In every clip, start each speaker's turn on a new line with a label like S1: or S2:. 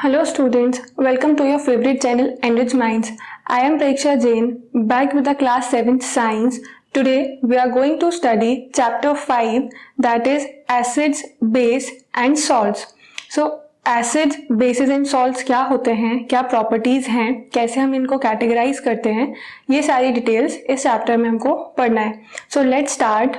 S1: Hello students, welcome to your favorite channel Enrich Minds. I am Preksha Jain, back with the class 7th science. Today we are going to study chapter 5, that is acids, base and salts. So acids, basis and salts क्या होते हैं, क्या properties हैं, कैसे हम इनको categorise करते हैं, ये सारी डिटेल्स इस चैप्टर में हमको पढ़ना है. So let's start.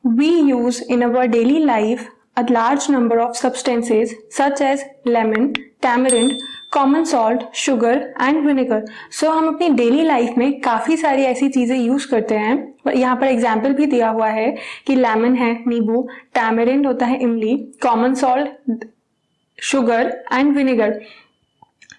S1: We use in our daily life a large number of substances such as lemon, tamarind, common salt, sugar and vinegar. So हम अपनी डेली लाइफ में काफ़ी सारी ऐसी चीज़ें यूज़ करते हैं. यहाँ पर एग्जाम्पल भी दिया हुआ है कि लेमन है नींबू, टैमरिंड होता है इमली, common salt, sugar and vinegar.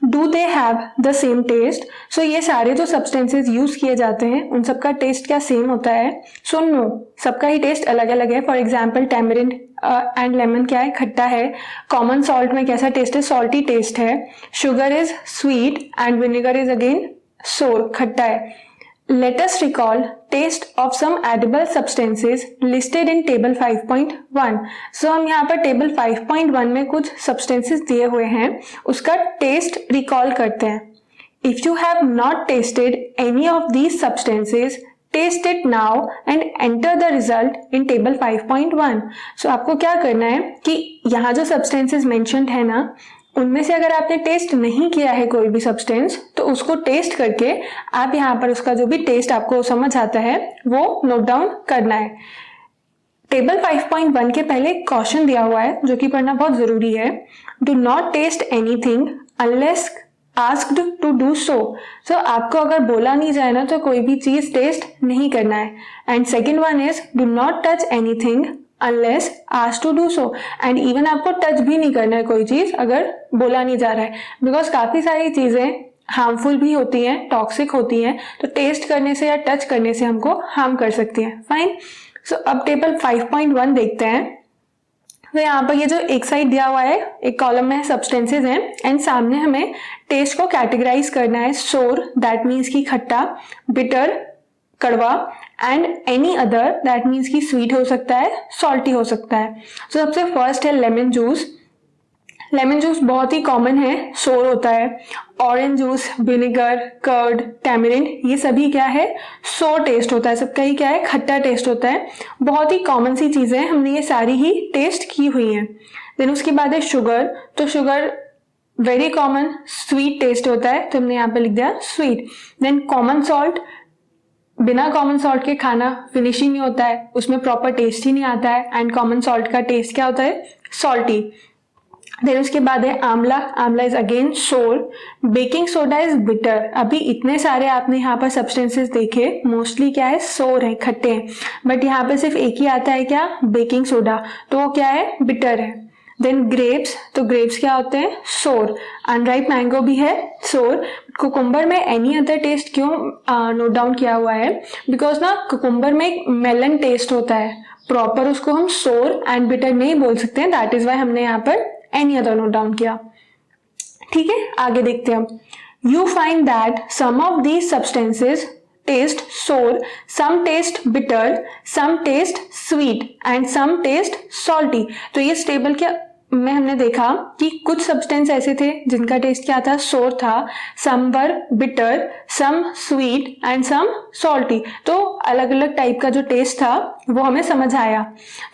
S1: Do they have the same taste? So ये सारे जो सब्सटेंसेज यूज किए जाते हैं उन सबका टेस्ट क्या सेम होता है? सो नो, सबका ही टेस्ट अलग अलग है. For example tamarind and lemon क्या है, खट्टा है. कॉमन सॉल्ट में कैसा टेस्ट है, सॉल्टी टेस्ट है. Sugar is sweet and vinegar is again सोर, खट्टा है. Let us recall taste of some edible substances listed in table 5.1. So हम यहाँ पर टेबल 5.1 में कुछ substances दिए हुए हैं, उसका टेस्ट रिकॉल करते हैं. If you have not tasted any of these substances, taste it now and enter the result in table 5.1. So आपको क्या करना है कि यहाँ जो substances mentioned है ना, उनमें से अगर आपने टेस्ट नहीं किया है कोई भी सब्सटेंस, तो उसको टेस्ट करके आप यहाँ पर उसका जो भी टेस्ट आपको समझ आता है वो नोट डाउन करना है. टेबल 5.1 के पहले क्वेश्चन दिया हुआ है जो कि पढ़ना बहुत जरूरी है. Do not taste anything unless asked to do so. So आपको अगर बोला नहीं जाए ना तो कोई भी चीज टेस्ट नहीं करना है. And second one is do not touch anything unless asked to do so. And even आपको टच भी नहीं करना है कोई चीज अगर बोला नहीं जा रहा है, बिकॉज काफी सारी चीजें हार्मफुल भी होती हैं, टॉक्सिक होती हैं, तो टेस्ट करने से या टच करने से हमको हार्म कर सकती हैं. फाइन. सो अब टेबल 5.1 देखते हैं. तो यहाँ पर ये जो एक साइड दिया हुआ है, एक कॉलम में सब्सटेंसेज हैं एंड सामने हमें टेस्ट को कैटेगराइज करना है. सोर दैट मीन्स की खट्टा, बिटर कड़वा, and any other that means की स्वीट हो सकता है, सॉल्टी हो सकता है. तो सबसे फर्स्ट है लेमन जूस. लेमन जूस बहुत ही कॉमन है, सोर होता है. Orange juice, vinegar, curd, tamarind, ये सभी क्या है, सोर टेस्ट होता है. सबका ही क्या है, खट्टा टेस्ट होता है. बहुत ही कॉमन सी चीजें हैं, हमने ये सारी ही टेस्ट की हुई हैं. देन उसके बाद है शुगर. तो sugar very common sweet taste होता है, तो हमने यहाँ पे लिख दिया स्वीट. देन कॉमन सॉल्ट, बिना कॉमन सॉल्ट के खाना फिनिशिंग नहीं होता है, उसमें प्रॉपर टेस्ट ही नहीं आता है. एंड कॉमन सॉल्ट का टेस्ट क्या होता है, सॉल्टी. देन उसके बाद है आंवला. आंवला इज अगेन सोर. Baking soda is bitter. अभी इतने सारे आपने यहाँ पर सब्सटेंसेस देखे, मोस्टली क्या है, सोर है, खट्टे हैं, बट यहाँ पे सिर्फ एक ही आता है क्या, बेकिंग सोडा, तो वो क्या है, बिटर है. Then grapes. तो ग्रेप्स क्या होते हैं, सोर. अनराइप मैंगो भी है, सोर. कुकुम्बर में एनी अदर टेस्ट क्यों नोट डाउन किया हुआ है, बिकॉज ना कुकुम्बर में एक मेलन टेस्ट होता है, प्रॉपर उसको हम सोर एंड बिटर नहीं बोल सकते हैं, दैट इज वाई हमने यहाँ पर एनी अदर नोट डाउन किया. ठीक है, आगे देखते हैं. You find that some of these substances taste sour, some taste bitter, some taste sweet and some taste salty. तो ये टेबल के में हमने देखा कि कुछ सब्सटेंस ऐसे थे जिनका टेस्ट क्या था, सोर था. some were bitter, some sweet and some salty. तो अलग अलग टाइप का जो टेस्ट था वो हमें समझ आया.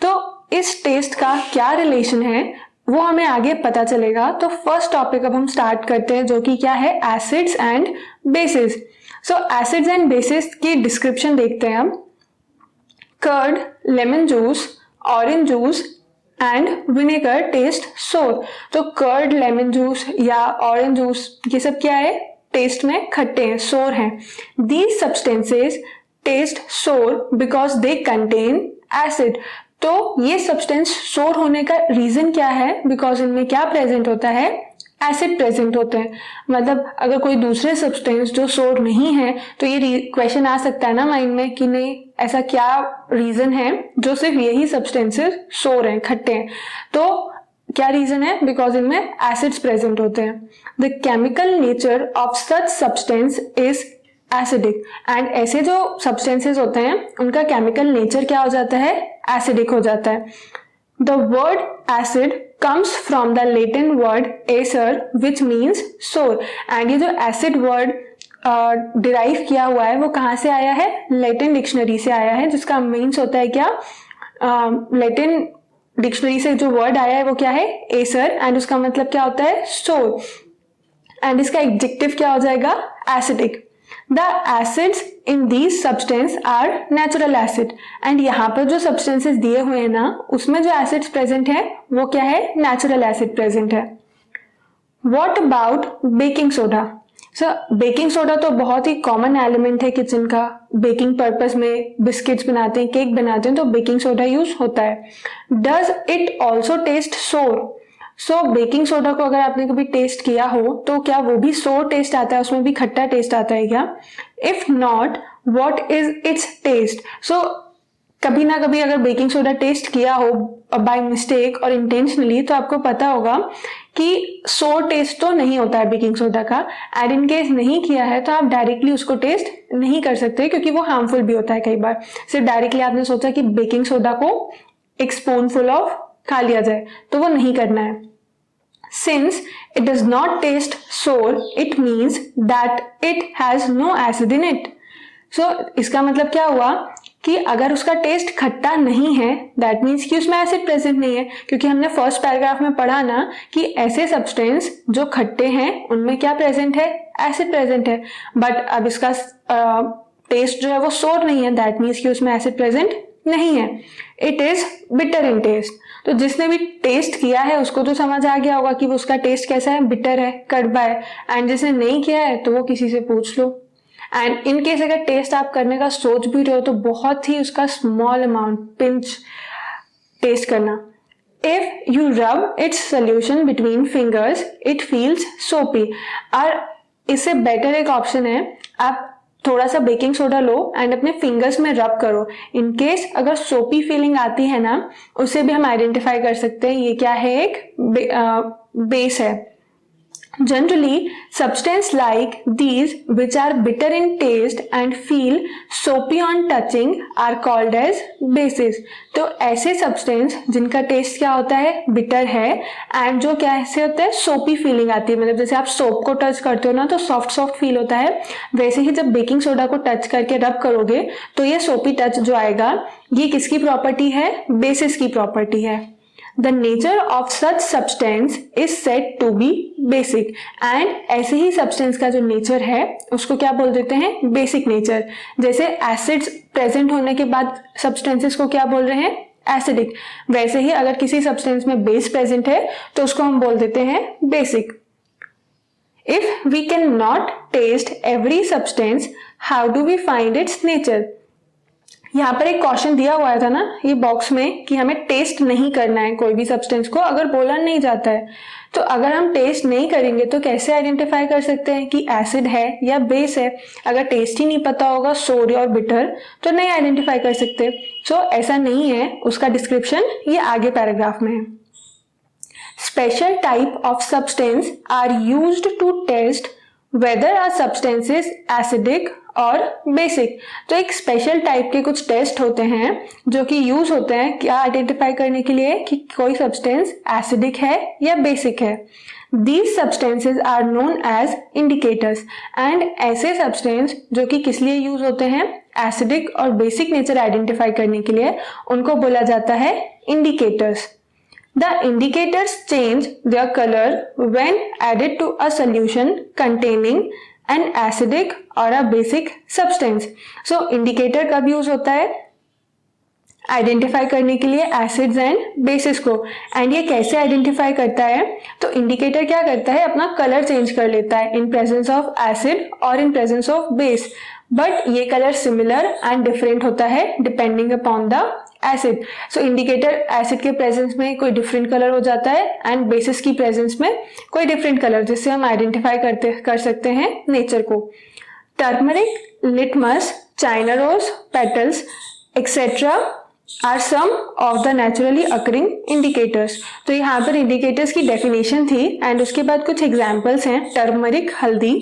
S1: तो इस टेस्ट का क्या रिलेशन है वो हमें आगे पता चलेगा. तो फर्स्ट टॉपिक अब हम स्टार्ट करते हैं, जो कि क्या है, एसिड्स एंड बेसिस. सो एसिड्स एंड बेसिस की डिस्क्रिप्शन देखते हैं हम. Curd, lemon juice, orange juice and vinegar taste sour. तो कर्ड, लेमन जूस या ऑरेंज जूस, ये सब क्या है, टेस्ट में खट्टे हैं, सोर हैं. दीज सब्सटेंसेज टेस्ट सोर बिकॉज दे कंटेन एसिड. तो ये सब्सटेंस सोर होने का रीजन क्या है, बिकॉज इनमें क्या प्रेजेंट होता है, एसिड प्रेजेंट होते हैं. मतलब अगर कोई दूसरे सब्सटेंस जो सोर नहीं है, तो ये क्वेश्चन आ सकता है ना माइंड में कि नहीं, ऐसा क्या रीजन है जो सिर्फ यही सब्सटेंसेस सोर हैं, खट्टे हैं. तो क्या रीजन है, बिकॉज इनमें एसिड्स प्रेजेंट होते हैं. The chemical nature of such substance is acidic. And ऐसे जो सब्सटेंसेस होते हैं उनका केमिकल नेचर क्या हो जाता है, एसिडिक हो जाता है. The word acid comes from the Latin word acer which means sour, and ये जो acid word डिराइव किया हुआ है वो कहाँ से आया है? लैटिन डिक्शनरी से आया है, जिसका मीन्स होता है क्या? लैटिन डिक्शनरी से जो वर्ड आया है वो क्या है? एसर, एंड उसका मतलब क्या होता है? सोर, एंड इसका एडजेक्टिव क्या हो जाएगा? Acidic. The acids in these substance are natural acid, and यहाँ पर जो सब्सटेंसेस दिए हुए हैं ना, उसमें जो एसिड्स प्रेजेंट है वो क्या है? नेचुरल एसिड प्रेजेंट है। What about baking soda? Sir baking soda तो बहुत ही कॉमन एलिमेंट है किचन का। बेकिंग पर्पस में बिस्किट्स बनाते हैं, केक बनाते हैं तो बेकिंग सोडा यूज होता है। डज इट ऑल्सो टेस्ट सोर? सो बेकिंग सोडा को अगर आपने कभी टेस्ट किया हो तो क्या वो भी सोर टेस्ट आता है, उसमें भी खट्टा टेस्ट आता है क्या? If not, what is its taste? So कभी ना कभी अगर बेकिंग सोडा टेस्ट किया हो बाय मिस्टेक और इंटेंशनली, तो आपको पता होगा कि सोर टेस्ट तो नहीं होता है बेकिंग सोडा का, एंड इन केस नहीं किया है तो आप डायरेक्टली उसको टेस्ट नहीं कर सकते क्योंकि वो हार्मफुल भी होता है कई बार। सिर्फ डायरेक्टली आपने सोचा कि बेकिंग सोडा को एक स्पूनफुल ऑफ खा लिया जाए, तो वो नहीं करना है। Since it does not taste sour, it means that it has no acid in it. So इसका मतलब क्या हुआ कि अगर उसका टेस्ट खट्टा नहीं है, दैट मीन्स कि उसमें एसिड प्रेजेंट नहीं है, क्योंकि हमने फर्स्ट पैराग्राफ में पढ़ा ना कि ऐसे सब्सटेंस जो खट्टे हैं उनमें क्या प्रेजेंट है? एसिड प्रेजेंट है। बट अब इसका टेस्ट जो है वो सोर नहीं है, दैट मीन्स कि उसमें एसिड प्रेजेंट नहीं है। It is bitter in taste. तो जिसने भी टेस्ट किया है उसको तो समझ आ गया होगा कि वो उसका टेस्ट कैसा है? बिटर है, कड़वा है। एंड जिसने नहीं किया है तो वो किसी से पूछ लो। एंड इन केस अगर टेस्ट आप करने का सोच भी रहे हो तो बहुत ही उसका स्मॉल अमाउंट, पिंच टेस्ट करना। If you rub its solution between fingers it feels सोपी। और इससे बेटर एक ऑप्शन है, आप थोड़ा सा बेकिंग सोडा लो एंड अपने फिंगर्स में रब करो। इन केस अगर सोपी फीलिंग आती है ना, उसे भी हम आइडेंटिफाई कर सकते हैं ये क्या है? एक बेस है। Generally, substances like these, which are bitter in taste and feel soapy on touching, are called as bases. तो ऐसे substance जिनका टेस्ट क्या होता है? बिटर है, एंड जो क्या ऐसे होता है? सोपी फीलिंग आती है। मतलब जैसे आप सोप को टच करते हो ना तो सॉफ्ट सॉफ्ट फील होता है, वैसे ही जब बेकिंग सोडा को टच करके रब करोगे तो ये सोपी टच जो आएगा, ये किसकी प्रॉपर्टी है? बेसिस की प्रॉपर्टी है। The nature of such substance is said to be basic, and ऐसे ही substance का जो nature है उसको क्या बोल देते हैं? basic nature। जैसे acids present होने के बाद substances को क्या बोल रहे हैं? acidic। वैसे ही अगर किसी substance में base present है तो उसको हम बोल देते हैं basic। If we cannot taste every substance, how do we find its nature? यहाँ पर एक क्वेश्चन दिया हुआ था ना ये बॉक्स में कि हमें टेस्ट नहीं करना है कोई भी सब्सटेंस को अगर बोला नहीं जाता है। तो अगर हम टेस्ट नहीं करेंगे तो कैसे आइडेंटिफाई कर सकते हैं कि एसिड है या बेस है? अगर टेस्ट ही नहीं पता होगा सोर और बिटर तो नहीं आइडेंटिफाई कर सकते। सो ऐसा नहीं है, उसका डिस्क्रिप्शन ये आगे पैराग्राफ में है। Special type of substance are used to test whether are substances acidic और बेसिक। तो एक स्पेशल टाइप के कुछ टेस्ट होते हैं जो कि यूज होते हैं क्या आइडेंटिफाई करने के लिए कि कोई सब्सटेंस एसिडिक है या बेसिक है। These substances are known as indicators, and ऐसे सब्सटेंस जो कि किस लिए यूज होते हैं? एसिडिक और बेसिक नेचर आइडेंटिफाई करने के लिए, उनको बोला जाता है indicators. The indicators change their color when added to a solution containing an acidic or a basic substance. So indicator कब यूज होता है? आइडेंटिफाई करने के लिए एसिड्स एंड बेसिस को। एंड ये कैसे आइडेंटिफाई करता है? तो इंडिकेटर क्या करता है? अपना कलर चेंज कर लेता है इन प्रेजेंस ऑफ एसिड और इन प्रेजेंस ऑफ बेस, बट ये कलर सिमिलर एंड डिफरेंट होता है depending upon the acid. So indicator acid के प्रेजेंस में कोई डिफरेंट कलर हो जाता है एंड बेसिस की प्रेजेंस में कोई डिफरेंट कलर, जिससे हम आइडेंटिफाई कर सकते हैं नेचर को। Turmeric, litmus, China rose petals etcetera are some of the naturally occurring indicators. तो यहाँ पर इंडिकेटर्स की डेफिनेशन थी एंड उसके बाद कुछ एग्जाम्पल्स हैं। टर्मरिक हल्दी,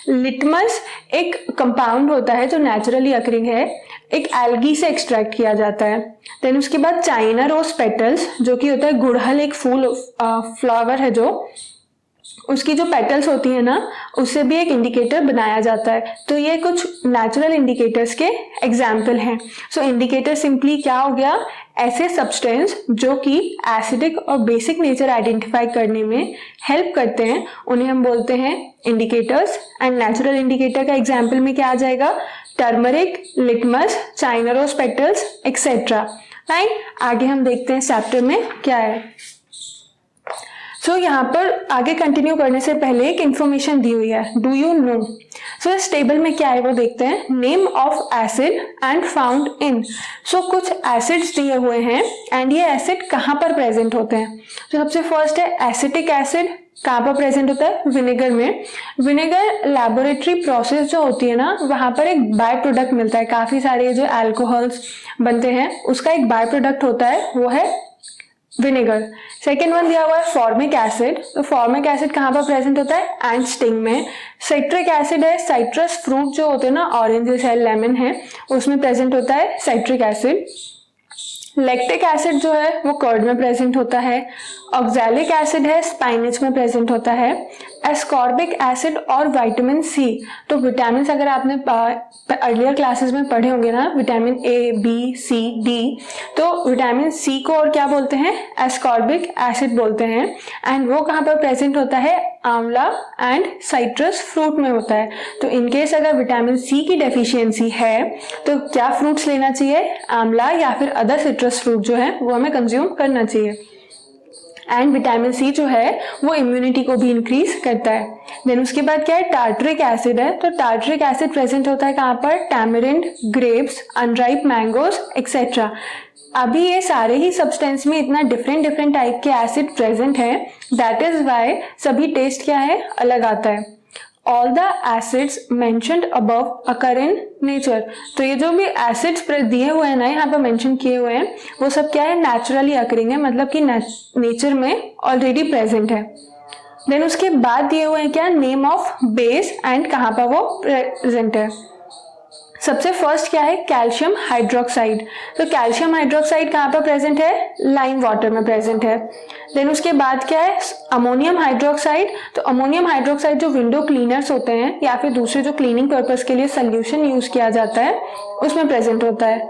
S1: लिटमस एक कंपाउंड होता है जो नेचुरली अकरिंग है, एक एल्गी से एक्सट्रैक्ट किया जाता है। देन उसके बाद चाइना रोज पेटल्स, जो कि होता है गुड़हल, एक फूल फ्लावर है जो, उसकी जो पेटल्स होती है ना, उससे भी एक इंडिकेटर बनाया जाता है। तो ये कुछ नेचुरल इंडिकेटर्स के एग्जाम्पल हैं। सो इंडिकेटर सिंपली क्या हो गया, ऐसे सब्सटेंस जो कि एसिडिक और बेसिक नेचर आइडेंटिफाई करने में हेल्प करते हैं, उन्हें हम बोलते हैं इंडिकेटर्स। एंड नेचुरल इंडिकेटर का एग्जाम्पल में क्या आ जाएगा, turmeric, litmus, China rose petals etcetera. Fine, आगे हम देखते हैं चैप्टर में क्या है। सो यहाँ पर आगे कंटिन्यू करने से पहले एक इंफॉर्मेशन दी हुई है, डू यू नो। सो इस टेबल में क्या है वो देखते हैं, name of acid and found in. So कुछ एसिड्स दिए हुए हैं एंड ये एसिड कहाँ पर प्रेजेंट होते हैं। तो सबसे फर्स्ट है एसिटिक एसिड, कहाँ पर प्रेजेंट होता है, विनेगर में। विनेगर लैबोरेटरी प्रोसेस जो होती है ना, वहां पर एक बाय प्रोडक्ट मिलता है, काफी सारे जो अल्कोहल्स बनते हैं उसका एक बाय प्रोडक्ट होता है, वो है विनेगर। सेकेंड वन दिया हुआ है फॉर्मिक एसिड। तो फॉर्मिक एसिड कहाँ पर प्रेजेंट होता है, एंड स्टिंग में। साइट्रिक एसिड है, साइट्रस फ्रूट जो होते हैं ना, ऑरेंजेस है, लेमन है, उसमें प्रेजेंट होता है साइट्रिक एसिड। लैक्टिक एसिड जो है वो कर्ड में प्रेजेंट होता है। ऑक्सैलिक एसिड है, स्पाइनच में प्रेजेंट होता है। एस्कॉर्बिक एसिड और विटामिन सी। तो विटामिन अगर आपने अर्लियर क्लासेस में पढ़े होंगे ना, vitamin A, B, C, D, तो विटामिन सी को और क्या बोलते हैं, एस्कॉर्बिक एसिड बोलते हैं। एंड वो कहाँ पर प्रेजेंट होता है, आंवला एंड साइट्रस फ्रूट में होता है। तो इनकेस अगर विटामिन सी की डेफिशिएंसी है तो क्या फ्रूट्स लेना चाहिए, आंवला या फिर अदर सिट्रस फ्रूट जो है वो हमें कंज्यूम करना चाहिए। एंड विटामिन सी जो है वो इम्यूनिटी को भी इंक्रीज करता है। देन उसके बाद क्या है, टार्टरिक एसिड है। तो टार्टरिक एसिड प्रेजेंट होता है कहाँ पर, tamarind, grapes, unripe mangoes etcetera. अभी ये सारे ही सब्सटेंस में इतना डिफरेंट टाइप के एसिड प्रेजेंट है, दैट इज वाई सभी टेस्ट क्या है, अलग आता है। All the acids mentioned above occur in nature। तो ये जो भी एसिड्स दिए हुए हैं ना, यहाँ पर मेंशन किए हुए हैं, वो सब क्या है, नेचुरली अकरिंग है, मतलब कि नेचर में ऑलरेडी प्रेजेंट है। देन उसके बाद दिए हुए हैं क्या, नेम ऑफ बेस एंड कहाँ पर वो प्रेजेंट है। सबसे फर्स्ट क्या है, कैल्शियम हाइड्रोक्साइड। तो कैल्शियम हाइड्रोक्साइड कहाँ पर प्रेजेंट है, लाइम वाटर में प्रेजेंट है। देन उसके बाद क्या है, अमोनियम हाइड्रोक्साइड। तो अमोनियम हाइड्रोक्साइड जो विंडो क्लीनर्स होते हैं या फिर दूसरे जो क्लीनिंग पर्पस के लिए सोल्यूशन यूज किया जाता है उसमें प्रेजेंट होता है।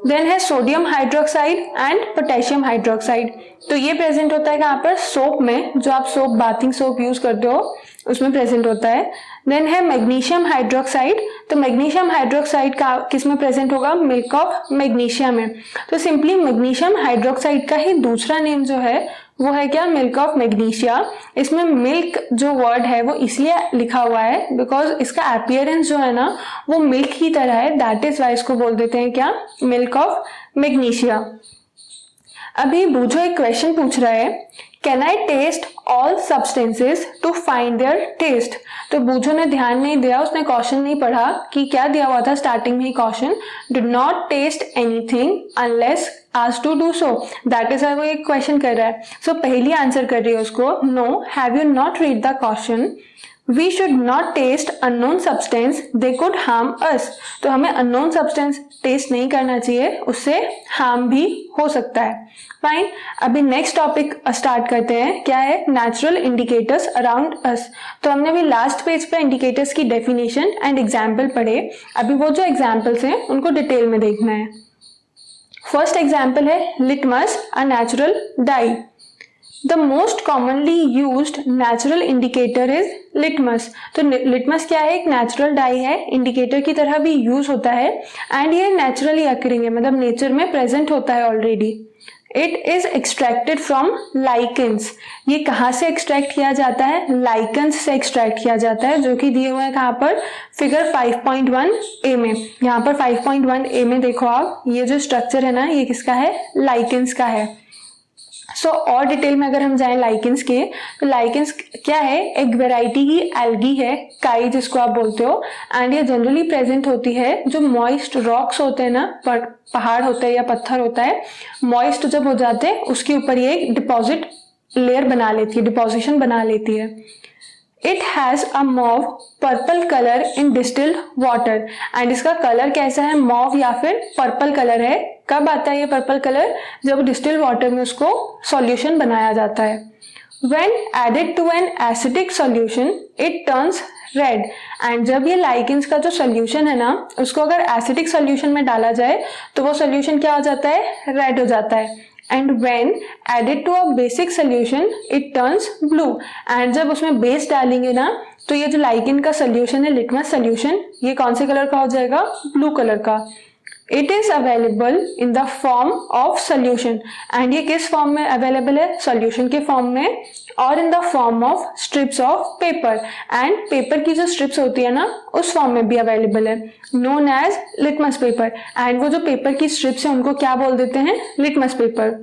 S1: देन है sodium hydroxide and potassium hydroxide. तो ये प्रेजेंट होता है कहाँ पर, सोप में, जो आप सोप, बाथिंग सोप यूज करते हो उसमें प्रेजेंट होता है। देन है मैग्नीशियम हाइड्रोक्साइड। तो मैग्नीशियम हाइड्रोक्साइड का किस में प्रेजेंट होगा, मिल्क ऑफ मैग्नीशिया में। तो सिंपली मैग्नीशियम हाइड्रोक्साइड का ही दूसरा नेम जो है वो है क्या, मिल्क ऑफ मैग्नीशिया। इसमें मिल्क जो वर्ड है वो इसलिए लिखा हुआ है बिकॉज इसका अपीयरेंस जो है ना वो मिल्क की तरह है, दैट इज वाई इसको बोल देते हैं क्या, मिल्क ऑफ मैग्नीशिया। अभी बूझो एक क्वेश्चन पूछ रहा है, can I taste all substances to find their taste. तो बूझो ने ध्यान नहीं दिया, उसने क्वेश्चन नहीं पढ़ा कि क्या दिया हुआ था स्टार्टिंग में ही question, do not taste anything unless asked to do so। That is वो एक क्वेश्चन कर रहा है। सो पहली आंसर कर रही है उसको, no, have you not read the question, we should not taste unknown substance, they could harm us. तो हमें अननोन सब्सटेंस टेस्ट नहीं करना चाहिए, उससे हार्म भी हो सकता है। फाइन, अभी नेक्स्ट टॉपिक स्टार्ट करते हैं, क्या है, नेचुरल इंडिकेटर्स अराउंड अस। तो हमने अभी लास्ट पेज पे इंडिकेटर्स की डेफिनेशन एंड एग्जाम्पल पढ़े, अभी वो जो एग्जाम्पल्स हैं उनको डिटेल में देखना है। फर्स्ट एग्जाम्पल है litmus, a natural die. The most commonly used natural indicator is litmus. तो लिटमस क्या है, एक नेचुरल डाई है, इंडिकेटर की तरह भी यूज होता है एंड ये नेचुरली अकरिंग है, मतलब नेचर में प्रेजेंट होता है already. It is extracted from lichens. ये कहाँ से एक्सट्रैक्ट किया जाता है, लाइकेंस से एक्सट्रैक्ट किया जाता है, जो कि दिए हुए हैं कहाँ पर, फिगर 5.1 ए में। यहाँ पर 5.1 ए में देखो आप, ये जो स्ट्रक्चर है ना ये किसका है, लाइकेंस का है। सो और डिटेल में अगर हम जाएं लाइकेंस के, तो लाइकेंस क्या है, एक वेराइटी की एल्गी है, काई जिसको आप बोलते हो, एंड ये जनरली प्रेजेंट होती है जो मॉइस्ट रॉक्स होते हैं ना, पहाड़ होता है या पत्थर होता है, मॉइस्ट जब हो जाते हैं उसके ऊपर ये एक डिपॉजिट लेयर बना लेती है, डिपोजिशन बना लेती है। It has a mauve purple colour in distilled water, and इसका कलर कैसा है, मॉव या फिर पर्पल कलर है। कब आता है ये पर्पल कलर, जब डिस्टिल्ड वाटर में उसको सॉल्यूशन बनाया जाता है। When added to an acidic solution, it turns red, and जब ये लाइकेंस का जो सोल्यूशन है ना, उसको अगर एसिडिक सोल्यूशन में डाला जाए तो वो सोल्यूशन क्या हो जाता है, रेड हो जाता है। And when added to a basic solution, it turns blue, and जब उसमें बेस डालेंगे ना तो ये जो लाइकेन का सोल्यूशन है, लिटमस सोल्यूशन, ये कौन से कलर का हो जाएगा, ब्लू कलर का। It is available in the form of solution, and ये किस फॉर्म में अवेलेबल है, सोल्यूशन के फॉर्म में, और in the form of strips of paper, and paper की जो स्ट्रिप्स होती है ना उस फॉर्म में भी अवेलेबल है, known as litmus paper. And वो जो पेपर की स्ट्रिप्स है उनको क्या बोल देते हैं, litmus paper.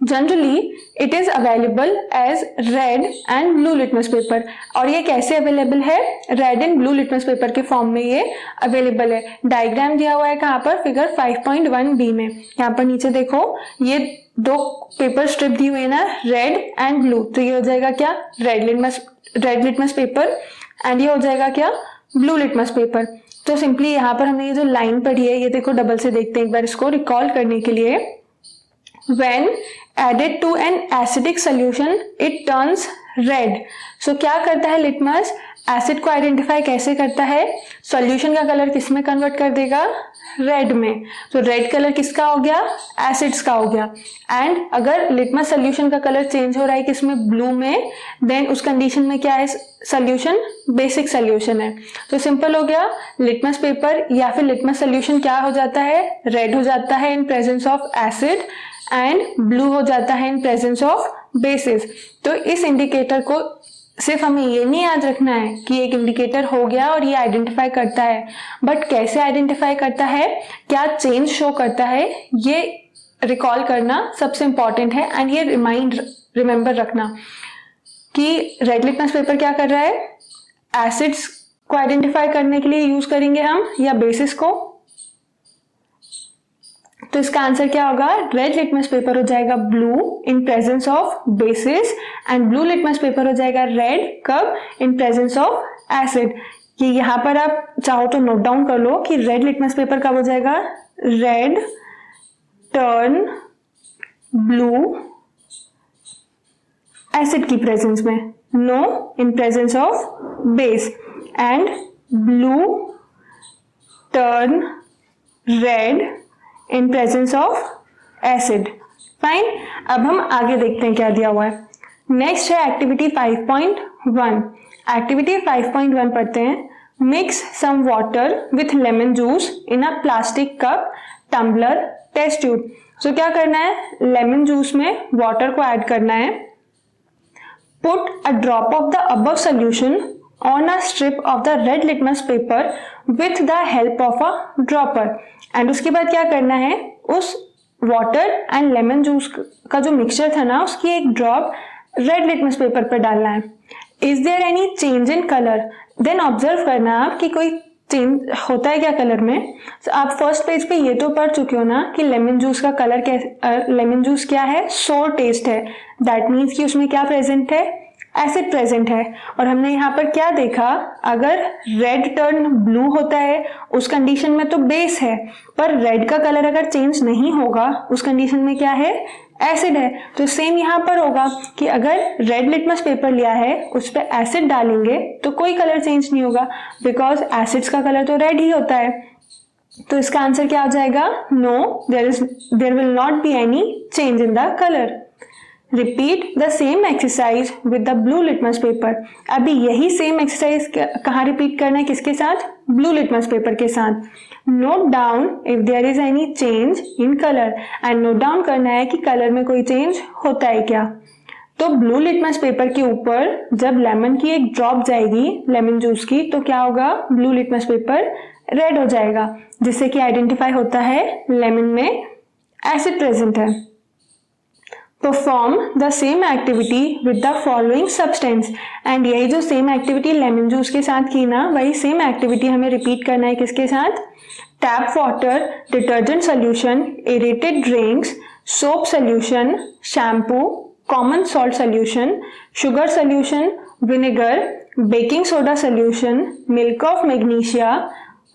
S1: Generally it is available as red and blue litmus paper, और ये कैसे अवेलेबल है, red and blue litmus paper के फॉर्म में ये अवेलेबल है। डायग्राम दिया हुआ है कहाँ पर, फिगर 5.1b में। यहाँ पर नीचे देखो, ये दो पेपर स्ट्रिप दी हुई है ना, रेड एंड ब्लू, तो ये हो जाएगा क्या, रेड लिटमस पेपर, एंड ये हो जाएगा क्या, ब्लू लिटमस पेपर। तो सिंपली यहाँ पर हमने ये जो लाइन पढ़ी है, ये देखो डबल से देखते हैं एक बार इसको रिकॉल करने के लिए। When added to an acidic solution, it turns red. So क्या करता है लिटमस, एसिड को आइडेंटिफाई कैसे करता है, सॉल्यूशन का कलर किस में कन्वर्ट कर देगा, रेड में। तो रेड कलर किसका हो गया, एसिड्स का हो गया। एंड अगर लिटमस सॉल्यूशन का कलर चेंज हो रहा है किसमें, ब्लू में, देन उस कंडीशन में क्या है, सॉल्यूशन बेसिक सॉल्यूशन है। तो सिंपल हो गया, लिटमस पेपर या फिर लिटमस सॉल्यूशन क्या हो जाता है, रेड हो जाता है इन presence of acid, and blue हो जाता है इन प्रेजेंस ऑफ बेसिस। तो इस इंडिकेटर को सिर्फ हमें ये नहीं याद रखना है कि एक इंडिकेटर हो गया और ये आइडेंटिफाई करता है, बट कैसे आइडेंटिफाई करता है, क्या चेंज शो करता है, ये रिकॉल करना सबसे इंपॉर्टेंट है। एंड ये रिमेंबर रखना कि रेड लिटमस पेपर क्या कर रहा है, एसिड्स को आइडेंटिफाई करने के लिए यूज करेंगे हम, या बेसिस को। तो इसका आंसर क्या होगा, रेड लिटमस पेपर हो जाएगा blue in presence of basis, and blue litmus paper हो जाएगा रेड कब, इन प्रेजेंस ऑफ एसिड। कि यहाँ पर आप चाहो तो नोट डाउन कर लो कि रेड लिटमस पेपर कब हो जाएगा, रेड टर्न ब्लू एसिड की प्रेजेंस में, no in presence of base, and blue turn red in presence of acid. Fine, अब हम आगे देखते हैं क्या दिया हुआ है। नेक्स्ट है एक्टिविटी 5.1। एक्टिविटी 5.1 पढ़ते हैं। Mix some water with lemon juice in a plastic cup, tumbler, test tube. So क्या करना है, लेमन जूस में वाटर को ऐड करना है। Put a drop of the above solution on a strip of the red litmus paper with the help of a dropper, and उसके बाद क्या करना है, उस वाटर एंड लेमन जूस का जो मिक्सचर था ना, उसकी एक ड्रॉप रेड लिटमस पेपर पर डालना है। Is there any change in colour, then observe करना आप कि कोई चेंज होता है क्या कलर में। so, आप फर्स्ट पेज पे ये तो पढ़ चुके हो ना कि लेमन जूस का कलर लेमन जूस क्या है, सोर टेस्ट है, दैट मीन्स कि उसमें क्या प्रेजेंट है, एसिड प्रेजेंट है। और हमने यहाँ पर क्या देखा, अगर रेड टर्न ब्लू होता है उस कंडीशन में तो बेस है, पर रेड का कलर अगर चेंज नहीं होगा उस कंडीशन में क्या है, एसिड है। तो सेम यहाँ पर होगा कि अगर रेड लिटमस पेपर लिया है उस पर एसिड डालेंगे तो कोई कलर चेंज नहीं होगा, बिकॉज एसिड्स का कलर तो रेड ही होता है। तो इसका आंसर क्या हो जाएगा, no, there will not be any change in the colour. Repeat the same exercise with the blue litmus paper. अभी यही सेम एक्सरसाइज कहाँ रिपीट करना है, किसके साथ, ब्लू लिटमस पेपर के साथ। Note down if there is any change in colour, and note down करना है कि कलर में कोई चेंज होता है क्या। तो ब्लू लिटमस पेपर के ऊपर जब लेमन की एक ड्रॉप जाएगी लेमन जूस की, तो क्या होगा, ब्लू लिटमस पेपर रेड हो जाएगा, जिससे कि आइडेंटिफाई होता है लेमन में एसिड प्रेजेंट है। Perform the same activity with the following substance, and यही जो सेम एक्टिविटी लेमन जूस के साथ की ना, वही सेम एक्टिविटी हमें रिपीट करना है किसके साथ, tap water, detergent solution, aerated drinks, soap solution, shampoo, common salt solution, sugar solution, vinegar, baking soda solution, milk of magnesia,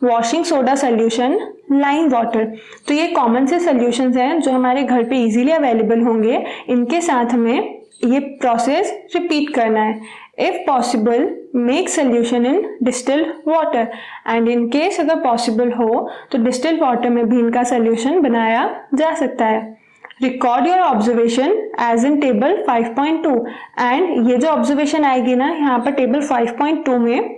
S1: washing soda solution, lime water. तो ये कॉमन से सोल्यूशंस हैं जो हमारे घर पे इजीली अवेलेबल होंगे। इनके साथ हमें ये प्रोसेस रिपीट करना है। If possible make solution in distilled water, and in case अगर पॉसिबल हो तो डिस्टिल्ड वाटर में भी इनका सोल्यूशन बनाया जा सकता है। Record your observation as in table 5.2, and ये जो ऑब्जर्वेशन आएगी ना यहाँ पर टेबल 5.2 में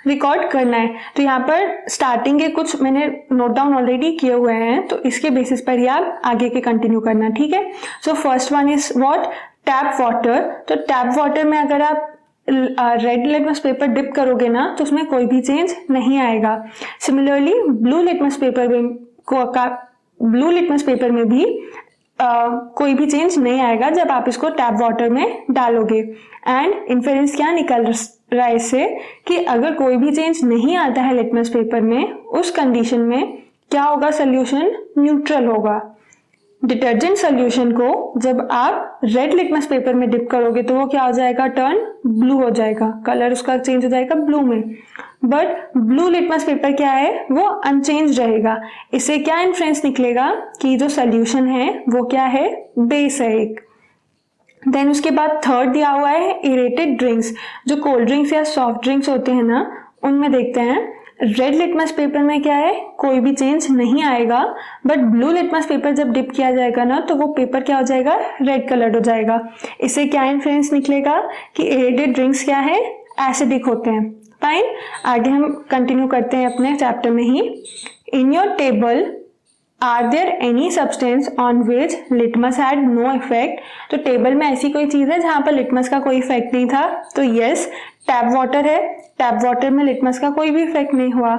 S1: रिकॉर्ड करना है। तो यहाँ पर स्टार्टिंग के कुछ मैंने नोट डाउन ऑलरेडी किए हुए हैं, तो इसके बेसिस पर ही आप आगे के कंटिन्यू करना, ठीक है। So first one is what, tap water. तो टैप वाटर में अगर आप रेड लिटमस पेपर डिप करोगे ना तो उसमें कोई भी चेंज नहीं आएगा। सिमिलरली ब्लू लिटमस पेपर में भी कोई भी चेंज नहीं आएगा जब आप इसको टैप वाटर में डालोगे। एंड इन्फेरेंस क्या निकल रहा है इससे कि अगर कोई भी चेंज नहीं आता है लिटमस पेपर में, उस कंडीशन में क्या होगा, सोल्यूशन न्यूट्रल होगा। डिटर्जेंट सोल्यूशन को जब आप रेड लिटमस पेपर में डिप करोगे तो वो क्या हो जाएगा, टर्न ब्लू हो जाएगा, कलर उसका चेंज हो जाएगा ब्लू में। बट ब्लू लिटमस पेपर क्या है, वो अनचेंज रहेगा। इससे क्या इन्फ्लुएंस निकलेगा कि जो सोल्यूशन है वो क्या है, बेस है एक। देन उसके बाद थर्ड दिया हुआ है एरेटेड ड्रिंक्स। जो कोल्ड ड्रिंक्स या सॉफ्ट ड्रिंक्स होते हैं ना, उनमें देखते हैं रेड लिटमस पेपर में क्या है, कोई भी चेंज नहीं आएगा। बट ब्लू लिटमस पेपर जब डिप किया जाएगा ना तो वो पेपर क्या हो जाएगा, रेड कलर्ड हो जाएगा। इससे क्या इन्फ्लुएंस निकलेगा कि एरेटेड ड्रिंक्स क्या है, एसिडिक होते हैं। फाइन, आगे हम कंटिन्यू करते हैं अपने चैप्टर में ही। In your table are there any substance on which litmus had no effect. तो टेबल में ऐसी कोई चीज है जहां पर लिटमस का कोई इफेक्ट नहीं था, तो यस, टैप वाटर है। टैप वाटर में लिटमस का कोई भी इफेक्ट नहीं हुआ।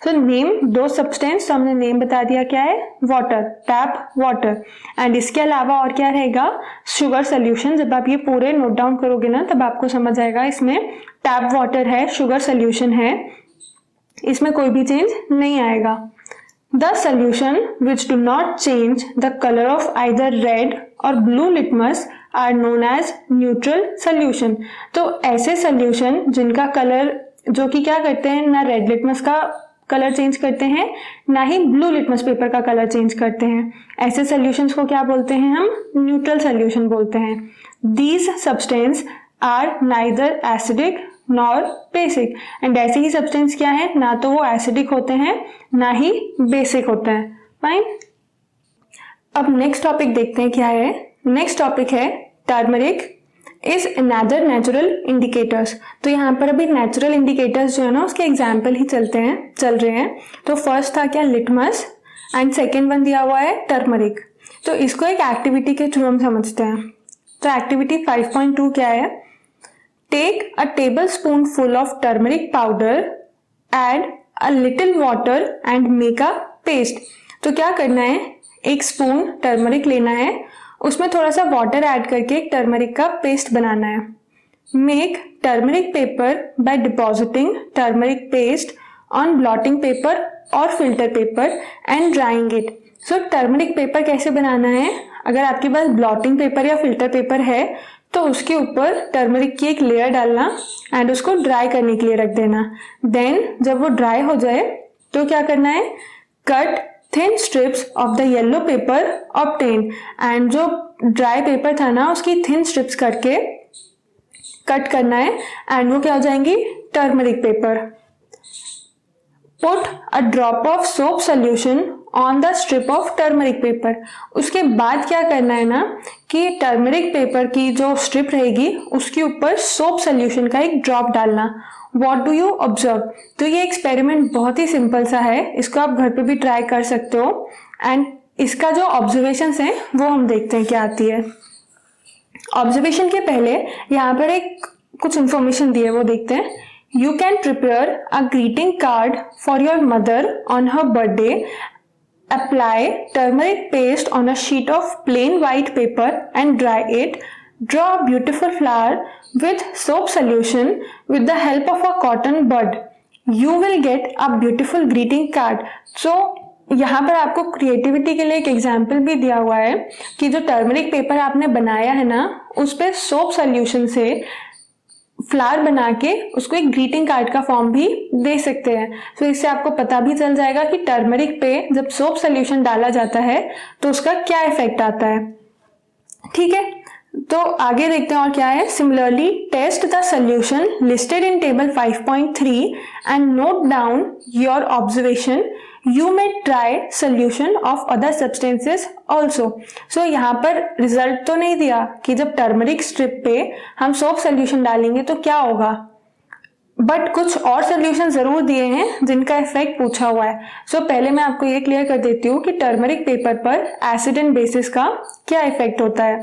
S1: सो नेम दो सब्सटेंस, तो हमने नेम बता दिया क्या है, वाटर, टैप वाटर। एंड इसके अलावा और क्या रहेगा, शुगर सोल्यूशन। जब आप ये पूरे नोट डाउन करोगे ना तब आपको समझ आएगा इसमें टैप वाटर है, शुगर सोल्यूशन है, इसमें कोई भी चेंज नहीं आएगा। The solution which do not change the color of either red or blue litmus are known as neutral solution। तो ऐसे solution जिनका कलर, जो कि क्या करते हैं, ना रेड लिटमस का कलर चेंज करते हैं ना ही ब्लू लिटमस पेपर का कलर चेंज करते हैं, ऐसे सॉल्यूशंस को क्या बोलते हैं हम, न्यूट्रल सॉल्यूशन बोलते हैं। These substance are neither acidic nor basic. And ऐसे ही सब्सटेंस क्या है, ना तो वो एसिडिक होते हैं ना ही बेसिक होते हैं। फाइन, अब नेक्स्ट टॉपिक देखते हैं क्या है। नेक्स्ट टॉपिक है turmeric is another natural indicators. तो यहाँ पर अभी नेचुरल इंडिकेटर्स जो है ना उसके एग्जाम्पल ही चल रहे हैं। तो फर्स्ट था क्या, लिटमस, एंड सेकेंड वन दिया हुआ है टर्मरिक। तो इसको एक एक्टिविटी के थ्रू हम समझते हैं। तो एक्टिविटी 5.2 क्या है, Take a tablespoonful of turmeric powder, add a little water and make a paste। तो क्या करना है, एक स्पून टर्मरिक लेना है, उसमें थोड़ा सा वाटर ऐड करके एक टर्मरिक का पेस्ट बनाना है। Make turmeric paper by depositing turmeric paste on blotting paper और filter paper and drying it। So turmeric paper कैसे बनाना है, अगर आपके पास ब्लॉटिंग पेपर या फिल्टर पेपर है तो उसके ऊपर टर्मरिक की एक लेयर डालना एंड उसको ड्राई करने के लिए रख देना। देन जब वो ड्राई हो जाए तो क्या करना है, cut thin strips of the yellow paper obtain. And जो ड्राई पेपर था ना उसकी थिन स्ट्रिप्स करके कट करना है एंड वो क्या हो जाएंगी, turmeric paper. Put a drop of soap solution on the strip of turmeric paper. उसके बाद क्या करना है ना कि टर्मरिक पेपर की जो स्ट्रिप रहेगी उसके ऊपर सोप सोल्यूशन का एक ड्रॉप डालना। What do you observe. तो ये एक्सपेरिमेंट बहुत ही सिंपल सा है, इसको आप घर पे भी ट्राई कर सकते हो। एंड इसका जो ऑब्जर्वेशंस है वो हम देखते हैं क्या आती है। ऑब्जर्वेशन के पहले यहाँ पर एक कुछ इंफॉर्मेशन दी है, वो देखते हैं। You can prepare a greeting card for your mother on her birthday. Apply turmeric paste on a sheet of plain white paper and dry it. Draw a beautiful flower with soap solution with the help of a cotton bud. You will get a beautiful greeting card. So यहाँ पर आपको creativity के लिए एक example भी दिया हुआ है कि जो टर्मरिक पेपर आपने बनाया है ना उस पर सोप सोल्यूशन से फ्लावर बना के उसको एक ग्रीटिंग कार्ड का फॉर्म भी दे सकते हैं। तो इससे आपको पता भी चल जाएगा कि टर्मरिक पे जब सोप सोल्यूशन डाला जाता है तो उसका क्या इफेक्ट आता है। ठीक है, तो आगे देखते हैं और क्या है। Similarly test the solution listed in table 5.3 and note down your observation. You may try solution of other substances also. So यहाँ पर रिजल्ट तो नहीं दिया कि जब टर्मरिक स्ट्रिप पे हम सोप सोल्यूशन डालेंगे तो क्या होगा, बट कुछ और सोल्यूशन जरूर दिए हैं जिनका इफेक्ट पूछा हुआ है। सो पहले मैं आपको ये क्लियर कर देती हूँ कि टर्मरिक पेपर पर एसिड एंड बेसिस का क्या इफेक्ट होता है।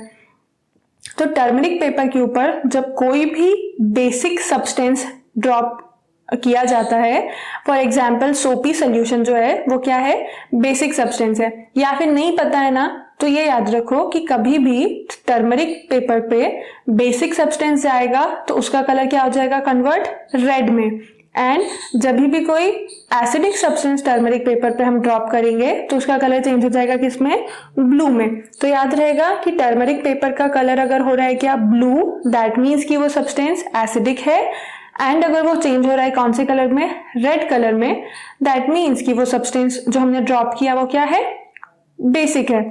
S1: तो टर्मरिक पेपर के ऊपर जब कोई भी बेसिक सब्सटेंस ड्रॉप किया जाता है, फॉर एग्जाम्पल सोपी सोल्यूशन जो है वो क्या है, बेसिक सब्सटेंस है, या फिर नहीं पता है ना तो ये याद रखो कि कभी भी टर्मरिक पेपर पे बेसिक सब्सटेंस जाएगा तो उसका कलर क्या हो जाएगा, कन्वर्ट रेड में। एंड जब भी कोई एसिडिक सब्सटेंस टर्मरिक पेपर पे हम ड्रॉप करेंगे तो उसका कलर चेंज हो जाएगा किसमें, ब्लू में। तो याद रहेगा कि टर्मरिक पेपर का कलर अगर हो रहा है क्या, ब्लू, दैट मीन्स कि वो सब्सटेंस एसिडिक है। एंड अगर वो चेंज हो रहा है कौन से कलर में, रेड कलर में, दैट मीन्स कि वो सब्सटेंस जो हमने ड्रॉप किया वो क्या है, बेसिक है।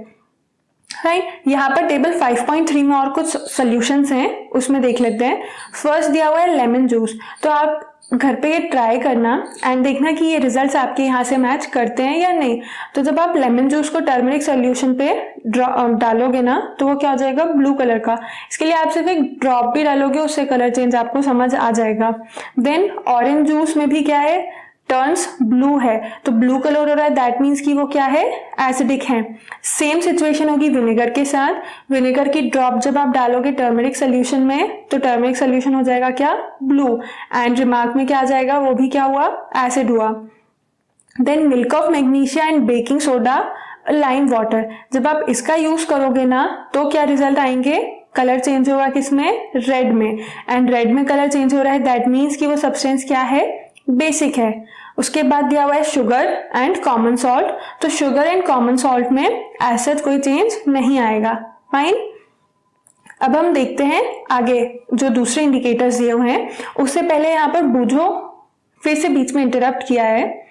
S1: राइट, यहाँ पर टेबल 5.3 में और कुछ सॉल्यूशंस हैं, उसमें देख लेते हैं। फर्स्ट दिया हुआ है लेमन जूस। तो आप घर पे ये ट्राई करना एंड देखना कि ये रिजल्ट्स आपके यहाँ से मैच करते हैं या नहीं। तो जब आप लेमन जूस को टर्मरिक सॉल्यूशन पे डालोगे ना तो वो क्या हो जाएगा, ब्लू कलर का। इसके लिए आप सिर्फ एक ड्रॉप भी डालोगे, उससे कलर चेंज आपको समझ आ जाएगा। देन ऑरेंज जूस में भी क्या है, टर्न्स ब्लू है, तो ब्लू कलर हो रहा है, दैट मीन्स कि वो क्या है, एसिडिक है। सेम सिचुएशन होगी विनेगर के साथ। विनेगर की ड्रॉप जब आप डालोगे टर्मरिक सोल्यूशन में तो टर्मरिक सोल्यूशन हो जाएगा क्या, ब्लू। एंड रिमार्क में क्या आ जाएगा, वो भी क्या हुआ, एसिड हुआ। Then milk of magnesia and baking soda, lime water. जब आप इसका यूज करोगे ना तो क्या रिजल्ट आएंगे, कलर चेंज होगा किसमें, रेड में। एंड रेड में कलर चेंज हो रहा है, दैट मीन्स कि वो सब्सटेंस क्या है, बेसिक है। उसके बाद दिया हुआ है शुगर एंड कॉमन सॉल्ट। तो शुगर एंड कॉमन सॉल्ट में एसिड कोई चेंज नहीं आएगा। फाइन, अब हम देखते हैं आगे जो दूसरे इंडिकेटर्स दिए हुए हैं। उससे पहले यहाँ पर बूझो, फिर से बीच में इंटरप्ट किया है।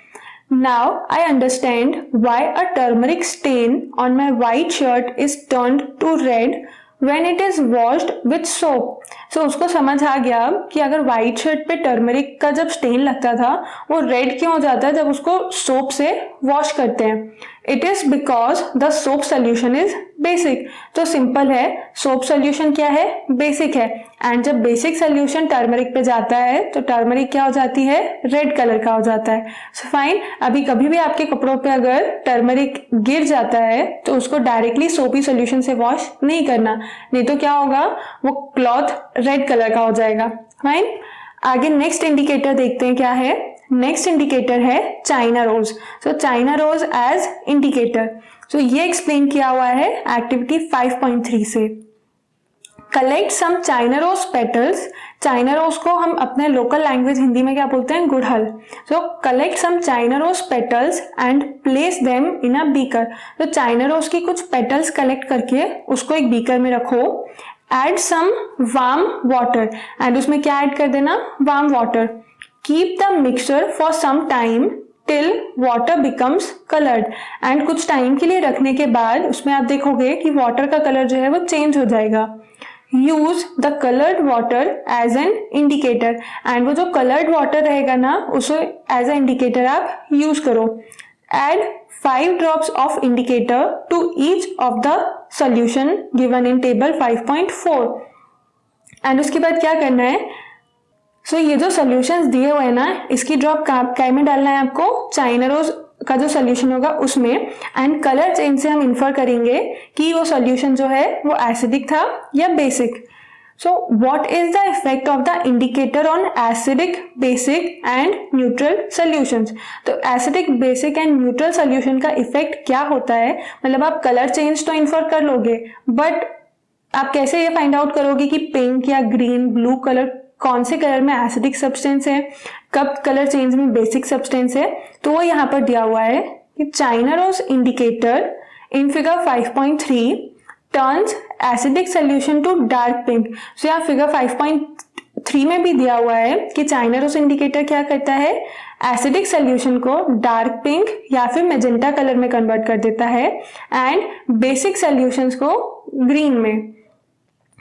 S1: Now I understand why a turmeric stain on my white shirt is turned to red when it is washed with soap. So उसको समझ आ गया कि अगर व्हाइट शर्ट पे टर्मरिक का जब स्टेन लगता था वो रेड क्यों हो जाता है जब उसको सोप से वॉश करते हैं। It is because the soap solution is basic. तो सिंपल है, सोप सोल्यूशन क्या है, बेसिक है। एंड जब बेसिक सोल्यूशन टर्मरिक पे जाता है तो टर्मरिक क्या हो जाती है, रेड कलर का हो जाता है। सो फाइन, अभी कभी भी आपके कपड़ों पे अगर टर्मरिक गिर जाता है तो उसको डायरेक्टली सोपी सोल्यूशन से वॉश नहीं करना, नहीं तो क्या होगा, वो क्लॉथ रेड कलर का हो जाएगा। फाइन, आगे नेक्स्ट इंडिकेटर देखते हैं क्या है। नेक्स्ट इंडिकेटर है China rose. So China rose as indicator. So ये एक्सप्लेन किया हुआ है एक्टिविटी 5.3 से। Collect some China rose petals. China rose को हम अपने लोकल लैंग्वेज हिंदी में क्या बोलते हैं, गुड़हल। So collect some China rose petals and place them in a beaker. तो चाइना रोज की कुछ पेटल्स कलेक्ट करके उसको एक बीकर में रखो। Add some warm water, and उसमें क्या ऐड कर देना, warm water. Keep the mixture for some time till water becomes coloured. And कुछ टाइम के लिए रखने के बाद उसमें आप देखोगे कि वाटर का कलर जो है वो चेंज हो जाएगा। Use the coloured water as an indicator. And वो जो कलर्ड वाटर रहेगा ना उसे एज ए इंडिकेटर आप यूज करो। Add 5 drops of indicator to each of the solution given in table 5.4। And उसके बाद क्या करना है, सो ये जो सॉल्यूशंस दिए हुए हैं ना इसकी ड्रॉप काय में डालना है आपको, चाइना रोज का जो सॉल्यूशन होगा उसमें। एंड कलर चेंज से हम इन्फर करेंगे कि वो सॉल्यूशन जो है वो एसिडिक था या basic. So what is the effect of the indicator on acidic, basic and neutral solutions. तो acidic, basic and neutral solution का इफेक्ट क्या होता है, मतलब आप कलर चेंज तो इन्फर कर लोगे बट आप कैसे ये फाइंड आउट करोगे कि पिंक या ग्रीन, ब्लू कलर कौन से कलर में एसिडिक सब्सटेंस है, कब कलर चेंज में बेसिक सब्सटेंस है। तो वो यहाँ पर दिया हुआ है कि China rose indicator in figure 5.3 turns acidic solution to dark pink. So यहाँ फिगर 5.3 3 में भी दिया हुआ है कि चाइना रोज इंडिकेटर क्या करता है, एसिडिक सोल्यूशन को डार्क पिंक या फिर मैजेंटा कलर में कन्वर्ट कर देता है एंड बेसिक सोल्यूशंस को ग्रीन में।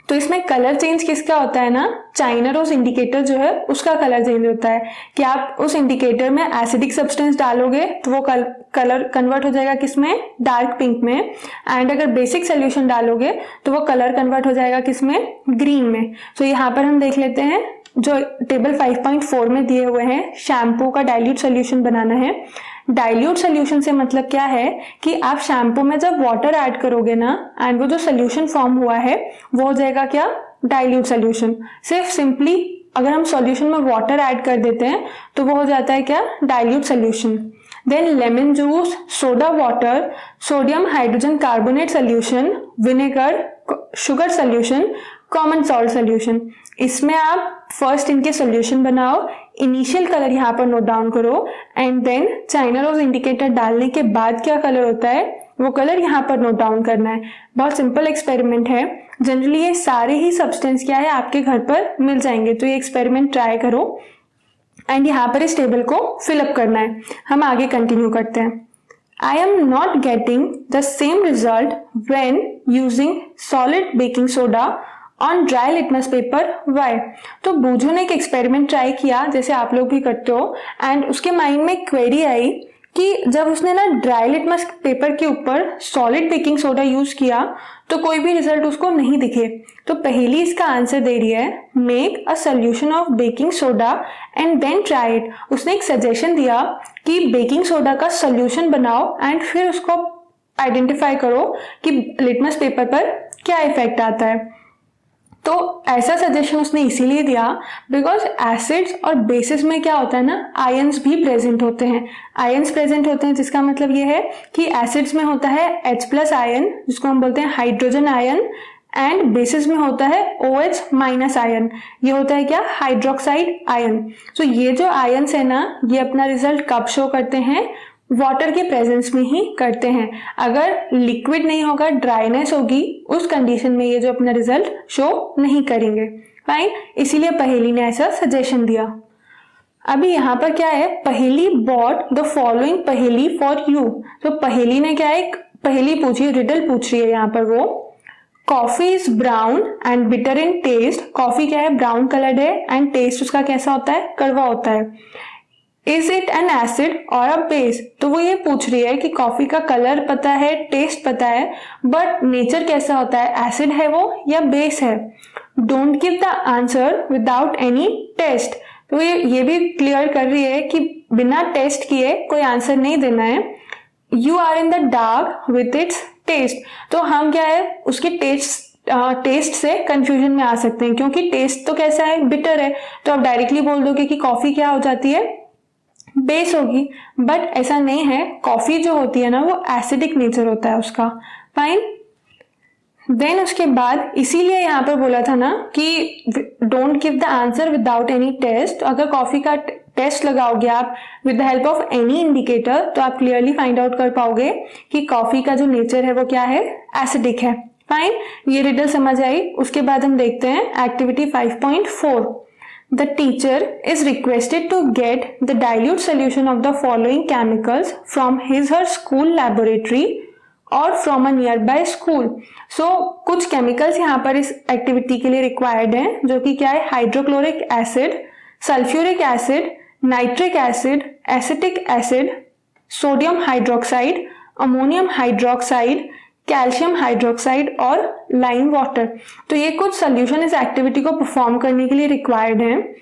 S1: तो इसमें कलर चेंज किसका होता है ना, चाइना रोज इंडिकेटर जो है उसका कलर चेंज होता है कि आप उस इंडिकेटर में एसिडिक सब्सटेंस डालोगे तो वो कलर कन्वर्ट हो जाएगा किसमें, डार्क पिंक में, एंड अगर बेसिक सोल्यूशन डालोगे तो वो कलर कन्वर्ट हो जाएगा किसमें, ग्रीन में। तो यहाँ पर हम देख लेते हैं जो टेबल 5.4 में दिए हुए हैं, शैम्पू का डाइल्यूट सोल्यूशन बनाना है। डाइल्यूट सोल्यूशन से मतलब क्या है कि आप शैम्पू में जब वाटर ऐड करोगे ना एंड वो जो सोल्यूशन फॉर्म हुआ है वो हो जाएगा क्या, डाइल्यूट सोल्यूशन। सिर्फ सिंपली अगर हम सॉल्यूशन में वाटर ऐड कर देते हैं तो वो हो जाता है क्या, dilute solution. Then lemon juice, soda water, sodium hydrogen carbonate solution, vinegar, sugar solution, common salt solution. इसमें आप फर्स्ट इनके सोल्यूशन बनाओ, इनिशियल कलर यहाँ पर नोट डाउन करो and then China rose indicator डालने के बाद क्या कलर होता है वो कलर यहाँ पर नोट डाउन करना है। बहुत सिंपल एक्सपेरिमेंट है। जनरली ये सारे ही सब्सटेंस क्या है आपके घर पर मिल जाएंगे, तो ये एक्सपेरिमेंट ट्राई करो एंड यहाँ पर इस टेबल को फिलअप करना है। हम आगे कंटिन्यू करते हैं। I am not getting the same result when using solid baking soda on dry litmus paper. Why? तो बूझो ने एक एक्सपेरिमेंट ट्राई किया जैसे आप लोग भी करते हो एंड उसके माइंड में क्वेरी आई कि जब उसने ना ड्राई लिटमस पेपर के ऊपर सॉलिड बेकिंग सोडा यूज किया तो कोई भी रिजल्ट उसको नहीं दिखे। तो पहली इसका आंसर दे रही है, make a solution of baking soda and then try it. उसने एक सजेशन दिया कि बेकिंग सोडा का सोल्यूशन बनाओ एंड फिर उसको आइडेंटिफाई करो कि लिटमस पेपर पर क्या इफेक्ट आता है। तो ऐसा सजेशन उसने इसीलिए दिया बिकॉज एसिड्स और बेसिस में क्या होता है ना, आयंस भी प्रेजेंट होते हैं। आयंस प्रेजेंट होते हैं जिसका मतलब ये है कि एसिड्स में होता है H+ आयन जिसको हम बोलते हैं हाइड्रोजन आयन एंड बेसिस में होता है OH- आयन, ये होता है क्या, हाइड्रोक्साइड आयन। तो ये जो आयंस है ना ये अपना रिजल्ट कब शो करते हैं, वाटर के प्रेजेंस में ही करते हैं। अगर लिक्विड नहीं होगा, ड्राइनेस होगी, उस कंडीशन में ये जो अपना रिजल्ट शो नहीं करेंगे। फाइन, इसीलिए पहेली ने ऐसा सजेशन दिया। अभी यहाँ पर क्या है, पहेली बॉट द फॉलोइंग पहेली फॉर यू। तो पहेली ने क्या है, पहेली पूछी, रिडल पूछ रही है यहाँ पर वो। Coffee is brown and bitter in taste. Coffee क्या है, ब्राउन कलर्ड है एंड टेस्ट उसका कैसा होता है, कड़वा होता है। इज इट एन एसिड और अ बेस। तो वो ये पूछ रही है कि कॉफी का कलर पता है, टेस्ट पता है, बट नेचर कैसा होता है, एसिड है वो या बेस है। Don't give the answer without any test. तो ये भी क्लियर कर रही है कि बिना टेस्ट किए कोई आंसर नहीं देना है। You are in the dark with its taste. तो हम क्या है, उसके टेस्ट से कंफ्यूजन में आ सकते हैं क्योंकि टेस्ट तो कैसा है, बिटर है। तो आप डायरेक्टली बोल दोगे कि कॉफी क्या हो जाती है, बेस होगी, बट ऐसा नहीं है। कॉफी जो होती है ना वो एसिडिक नेचर होता है उसका। फाइन, देन उसके बाद इसीलिए यहाँ पर बोला था ना कि don't give the answer without any test. अगर कॉफी का टेस्ट लगाओगे आप with the help of any indicator तो आप क्लियरली फाइंड आउट कर पाओगे कि कॉफी का जो नेचर है वो क्या है, एसिडिक है। फाइन, ये रिडल समझ आई। उसके बाद हम देखते हैं activity 5.4। The teacher is requested to get the dilute solution of the following chemicals from her school laboratory or from a nearby school. So कुछ chemicals यहाँ पर इस एक्टिविटी के लिए रिक्वायर्ड हैं जो कि क्या है, hydrochloric acid, sulphuric acid, nitric acid, acetic acid, sodium hydroxide, ammonium hydroxide, calcium hydroxide और लाइम वाटर। तो ये कुछ सोल्यूशन इस एक्टिविटी को परफॉर्म करने के लिए रिक्वायर्ड हैं।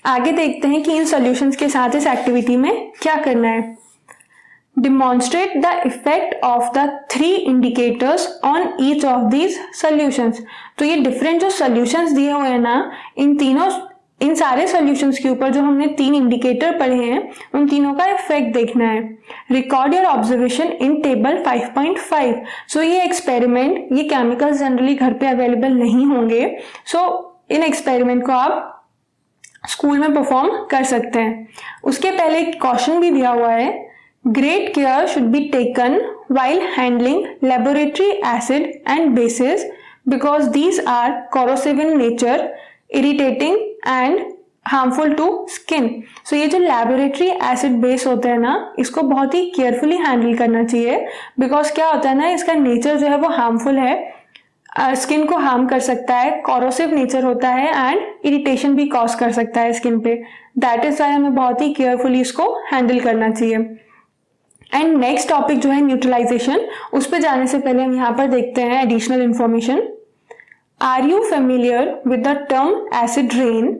S1: आगे देखते हैं कि इन सॉल्यूशंस के साथ इस एक्टिविटी में क्या करना है। Demonstrate the effect of the 3 indicators on each of these solutions. तो ये डिफरेंट जो सॉल्यूशंस दिए हुए हैं ना, इन सारे सॉल्यूशंस के ऊपर जो हमने 3 इंडिकेटर पढ़े हैं उन तीनों का इफेक्ट देखना है। Record your observation in table 5.5। सो ये एक्सपेरिमेंट, ये केमिकल्स जनरली घर पे अवेलेबल नहीं होंगे, सो इन एक्सपेरिमेंट को आप स्कूल में परफॉर्म कर सकते हैं। उसके पहले एक क्वेश्चन भी दिया हुआ है, great care should be taken while handling laboratory acid and bases because these are corrosive in nature, irritating and harmful to skin. So ये जो लैबोरेटरी एसिड बेस होते हैं ना, इसको बहुत ही केयरफुली हैंडल करना चाहिए, बिकॉज क्या होता है ना, इसका नेचर जो है वो हार्मफुल है, स्किन को हार्म कर सकता है, कॉरोसिव नेचर होता है एंड इरिटेशन भी कॉज कर सकता है स्किन पे। दैट इज वाई हमें बहुत ही केयरफुली इसको हैंडल करना चाहिए। एंड नेक्स्ट टॉपिक जो है न्यूट्रलाइजेशन, उस पर जाने से पहले हम यहाँ पर देखते हैं additional information. Are you familiar with the term acid rain?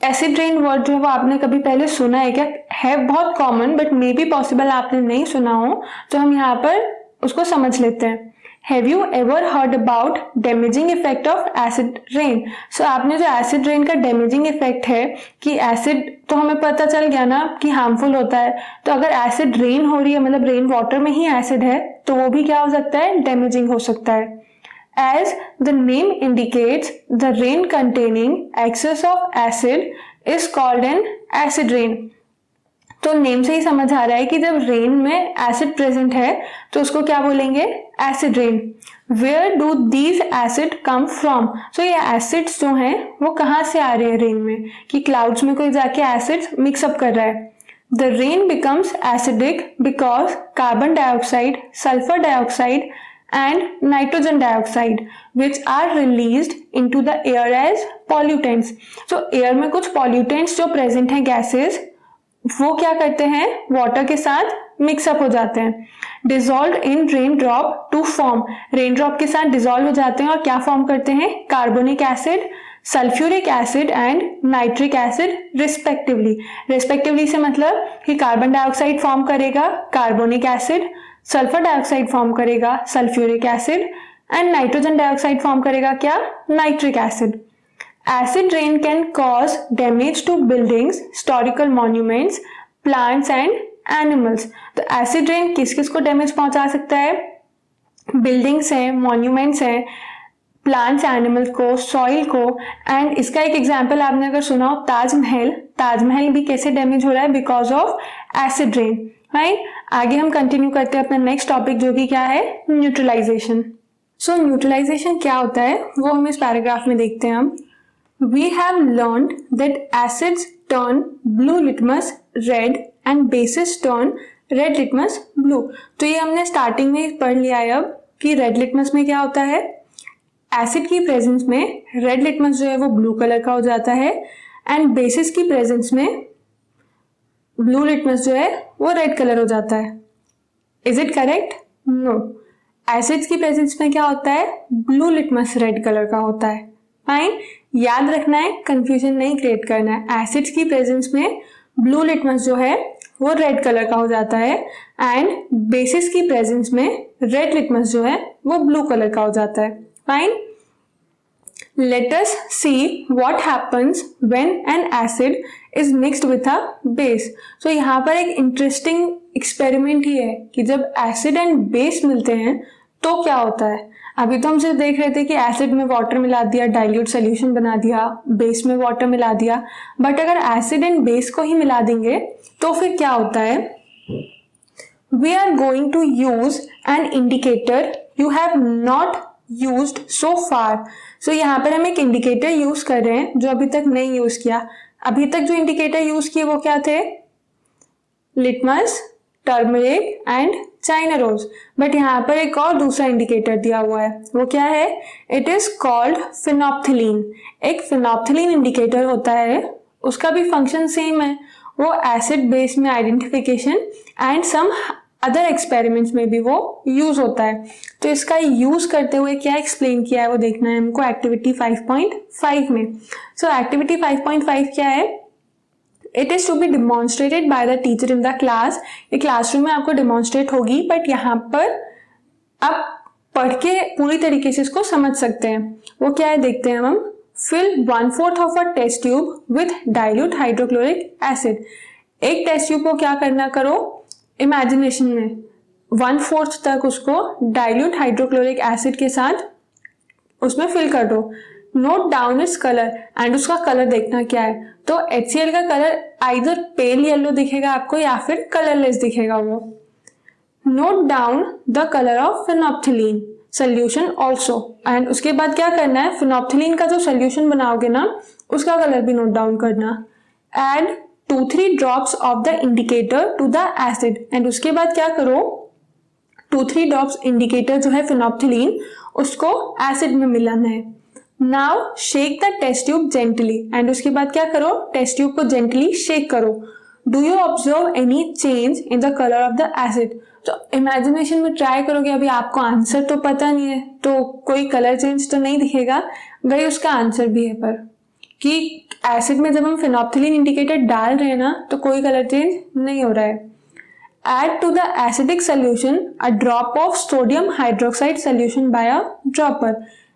S1: Acid rain word जो है वो आपने कभी पहले सुना है क्या? है बहुत common, but may be possible आपने नहीं सुना हो, तो हम यहाँ पर उसको समझ लेते हैं। Have you ever heard about damaging effect of acid rain? So आपने जो एसिड रेन का डैमेजिंग इफेक्ट है कि एसिड, तो हमें पता चल गया ना कि हार्मफुल होता है, तो अगर एसिड रेन हो रही है, मतलब रेन वाटर में ही एसिड है, तो वो भी क्या हो सकता है? डैमेजिंग हो सकता है। As the name indicates, the rain containing excess of acid is called an acid rain. तो नेम से ही समझ आ रहा है कि जब रेन में एसिड प्रेजेंट है तो उसको क्या बोलेंगे? Acid rain. Where do these acid come from? So ये एसिड्स जो हैं वो कहाँ से आ रहे हैं रेन में, कि क्लाउड्स में कोई जाके एसिड्स मिक्सअप कर रहा है। The rain becomes acidic because carbon dioxide, sulphur dioxide and nitrogen dioxide which are released into the air as pollutants. So air में कुछ pollutants जो present हैं gases, वो क्या करते हैं? water के साथ मिक्सअप हो जाते हैं। dissolved in raindrop to form, raindrop के साथ dissolve हो जाते हैं और क्या form करते हैं? carbonic acid, sulphuric acid and nitric acid respectively. Respectively से मतलब कि कार्बन डाइऑक्साइड फॉर्म करेगा carbonic acid, sulphur dioxide form करेगा sulphuric acid and nitrogen dioxide form करेगा क्या? Nitric acid. Acid rain can cause damage to buildings, historical monuments, plants and animals. तो acid rain किस किस को डैमेज पहुंचा सकता है? बिल्डिंग्स हैं, मॉन्यूमेंट्स हैं, प्लांट्स, एनिमल्स को, सॉइल को। एंड इसका एक एग्जाम्पल आपने अगर सुना हो, ताजमहल, ताजमहल भी कैसे डैमेज हो रहा है? Because of acid rain, right. आगे हम कंटिन्यू करते हैं अपना नेक्स्ट टॉपिक जो कि क्या है? न्यूट्रलाइजेशन। सो न्यूट्रलाइजेशन क्या होता है वो हम इस पैराग्राफ में देखते हैं। हम we have learned that acids turn blue litmus red and bases turn red litmus blue. तो ये हमने स्टार्टिंग में पढ़ लिया है अब कि रेड लिटमस में क्या होता है? एसिड की प्रेजेंस में रेड लिटमस जो है वो ब्लू कलर का हो जाता है एंड बेसिस की प्रेजेंस में ब्लू लिटमस जो है वो रेड कलर हो जाता है। Is it correct? No. Acids की प्रेजेंस में क्या होता है? ब्लू लिटमस रेड कलर का होता है। फाइन, याद रखना है, कंफ्यूजन नहीं क्रिएट करना है। एसिड्स की प्रेजेंस में ब्लू लिटमस जो है वो रेड कलर का हो जाता है एंड बेसिस की प्रेजेंस में रेड लिटमस जो है वो ब्लू कलर का हो जाता है। Fine, let us see what happens when an acid is mixed with a base. So यहाँ पर एक इंटरेस्टिंग एक्सपेरिमेंट ही है कि जब एसिड एंड बेस मिलते हैं तो क्या होता है। अभी तो हम सिर्फ देख रहे थे कि एसिड में वाटर मिला दिया, डाइल्यूट सोल्यूशन बना दिया, बेस में वाटर मिला दिया, बट अगर एसिड एंड बेस को ही मिला देंगे तो फिर क्या होता है? We are going to use an indicator you have not used so far. So यहाँ पर हम एक इंडिकेटर यूज कर रहे हैं जो अभी तक नहीं यूज किया। अभी तक जो इंडिकेटर यूज किए वो क्या थे? Litmus, turmeric and China rose. But यहाँ पर एक और दूसरा इंडिकेटर दिया हुआ है, वो क्या है? It is called phenolphthalein. एक फिनोप्थिलीन इंडिकेटर होता है, उसका भी फंक्शन सेम है, वो एसिड बेस में identification and some other experiments में भी वो यूज होता है। तो इसका यूज करते हुए क्या एक्सप्लेन किया है वो देखना है हमको एक्टिविटी 5.5 में। सो एक्टिविटी 5.5 क्या है? It is to be demonstrated by the teacher in the class. ये क्लासरूम में आपको डिमॉन्स्ट्रेट होगी, बट यहाँ पर आप पढ़ के पूरी तरीके से इसको समझ सकते हैं। वो क्या है देखते हैं हम। Fill 1/4 of a test tube with dilute hydrochloric acid. एक टेस्ट ट्यूब को क्या करना करो, इमेजिनेशन में 1/4 तक उसको डाइल्यूट हाइड्रोक्लोरिक एसिड के साथ उसमें फिल कर दो। Note down its colour and उसका कलर देखना क्या है। तो HCl का कलर आइदर पेल येलो दिखेगा आपको या फिर कलरलेस दिखेगा वो। Note down the colour of phenolphthalein solution also. And उसके बाद क्या करना है, फिनोप्थिलीन का जो सोल्यूशन बनाओगे ना उसका कलर भी नोट डाउन करना। Add 2-3 drops of the indicator to the acid, and उसके बाद क्या करो, 2-3 ड्रॉप्स इंडिकेटर जो है फिनोप्थिलीन उसको एसिड में मिलाना है। Now shake the test tube gently, and उसके बाद क्या करो, टेस्ट ट्यूब को जेंटली शेक करो। Do you observe any change in the colour of the acid? तो इमेजिनेशन में ट्राई करोगे, अभी आपको आंसर तो पता नहीं है तो कोई कलर चेंज तो नहीं दिखेगा, वही उसका आंसर भी है, पर कि एसिड में जब हम फिनोप्थिलीन इंडिकेटर डाल रहे हैं ना तो कोई कलर चेंज नहीं हो रहा है। Add to the acidic solution a drop of sodium hydroxide solution by a dropper,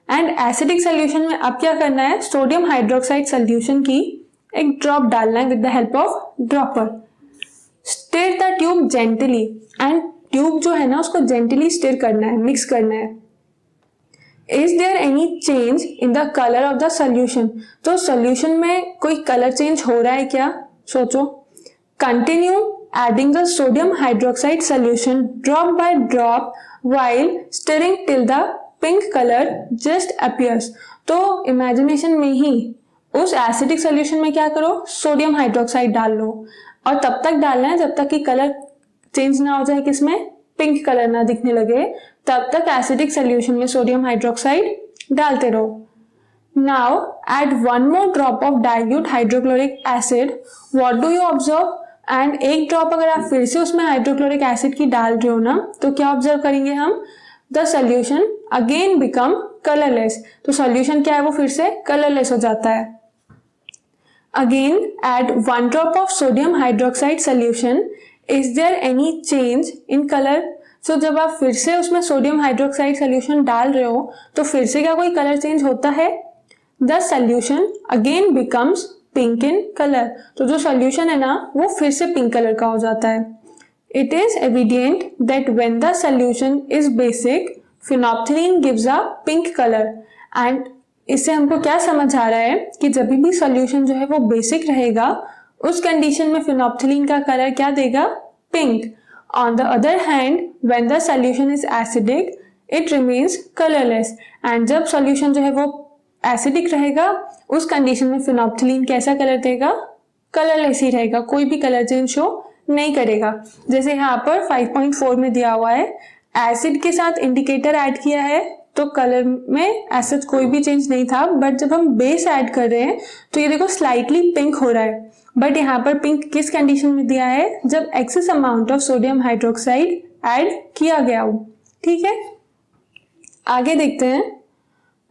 S1: and acidic solution में अब क्या करना है, सोडियम हाइड्रोक्साइड सोल्यूशन की एक ड्रॉप डालना है with the help of dropper. Stir the tube gently, and tube जो है ना उसको जेंटली स्टिर करना है, मिक्स करना है। Is there any change in the colour of the solution? तो सोल्यूशन में कोई कलर चेंज हो रहा है क्या, सोचो। Continue adding the sodium hydroxide solution drop by drop while stirring till the pink color just appears। तो इमेजिनेशन में ही उस एसिडिक सोल्यूशन में क्या करो, सोडियम हाइड्रोक्साइड डाल लो, और तब तक डालना है जब तक कि कलर चेंज ना हो जाए, किसमें, पिंक कलर ना दिखने लगे, तब तक एसिडिक सोल्यूशन में सोडियम हाइड्रोक्साइड डालते रहो। Now add 1 more drop of dilute hydrochloric acid, what do you observe? And एक ड्रॉप अगर आप फिर से उसमें हाइड्रोक्लोरिक एसिड की डाल रहे हो ना तो क्या ऑब्जर्व करेंगे हम, the solution again become colourless. तो सोल्यूशन क्या है, वो फिर से कलरलेस हो जाता है। Again add 1 drop of sodium hydroxide solution, is there any change in color? सो जब आप फिर से उसमें सोडियम हाइड्रोक्साइड सोल्यूशन डाल रहे हो तो फिर से क्या कोई कलर चेंज होता है? The solution again becomes pink in colour. तो जो सोल्यूशन है ना वो फिर से पिंक कलर का हो जाता है। It is evident that when the solution is basic phenolphthalein gives a pink colour, and इससे हमको क्या समझ आ रहा है कि जब भी सोल्यूशन जो है वो बेसिक रहेगा उस कंडीशन में फिनोप्थिलीन का कलर क्या देगा, pink. On the other hand when the solution is acidic it remains colourless, and जब सोल्यूशन जो है वो एसिडिक रहेगा उस कंडीशन में फिनोप्थिलीन कैसा कलर देगा, कलरलेस ही रहेगा, कोई भी कलर चेंज शो नहीं करेगा। जैसे यहाँ पर 5.4 में दिया हुआ है, एसिड के साथ इंडिकेटर ऐड किया है तो कलर में ऐसा कोई भी चेंज नहीं था, बट जब हम बेस ऐड कर रहे हैं तो ये देखो स्लाइटली पिंक हो रहा है। बट यहाँ पर पिंक किस कंडीशन में दिया है, जब excess amount of sodium hydroxide add किया गया हो। ठीक है, आगे देखते हैं।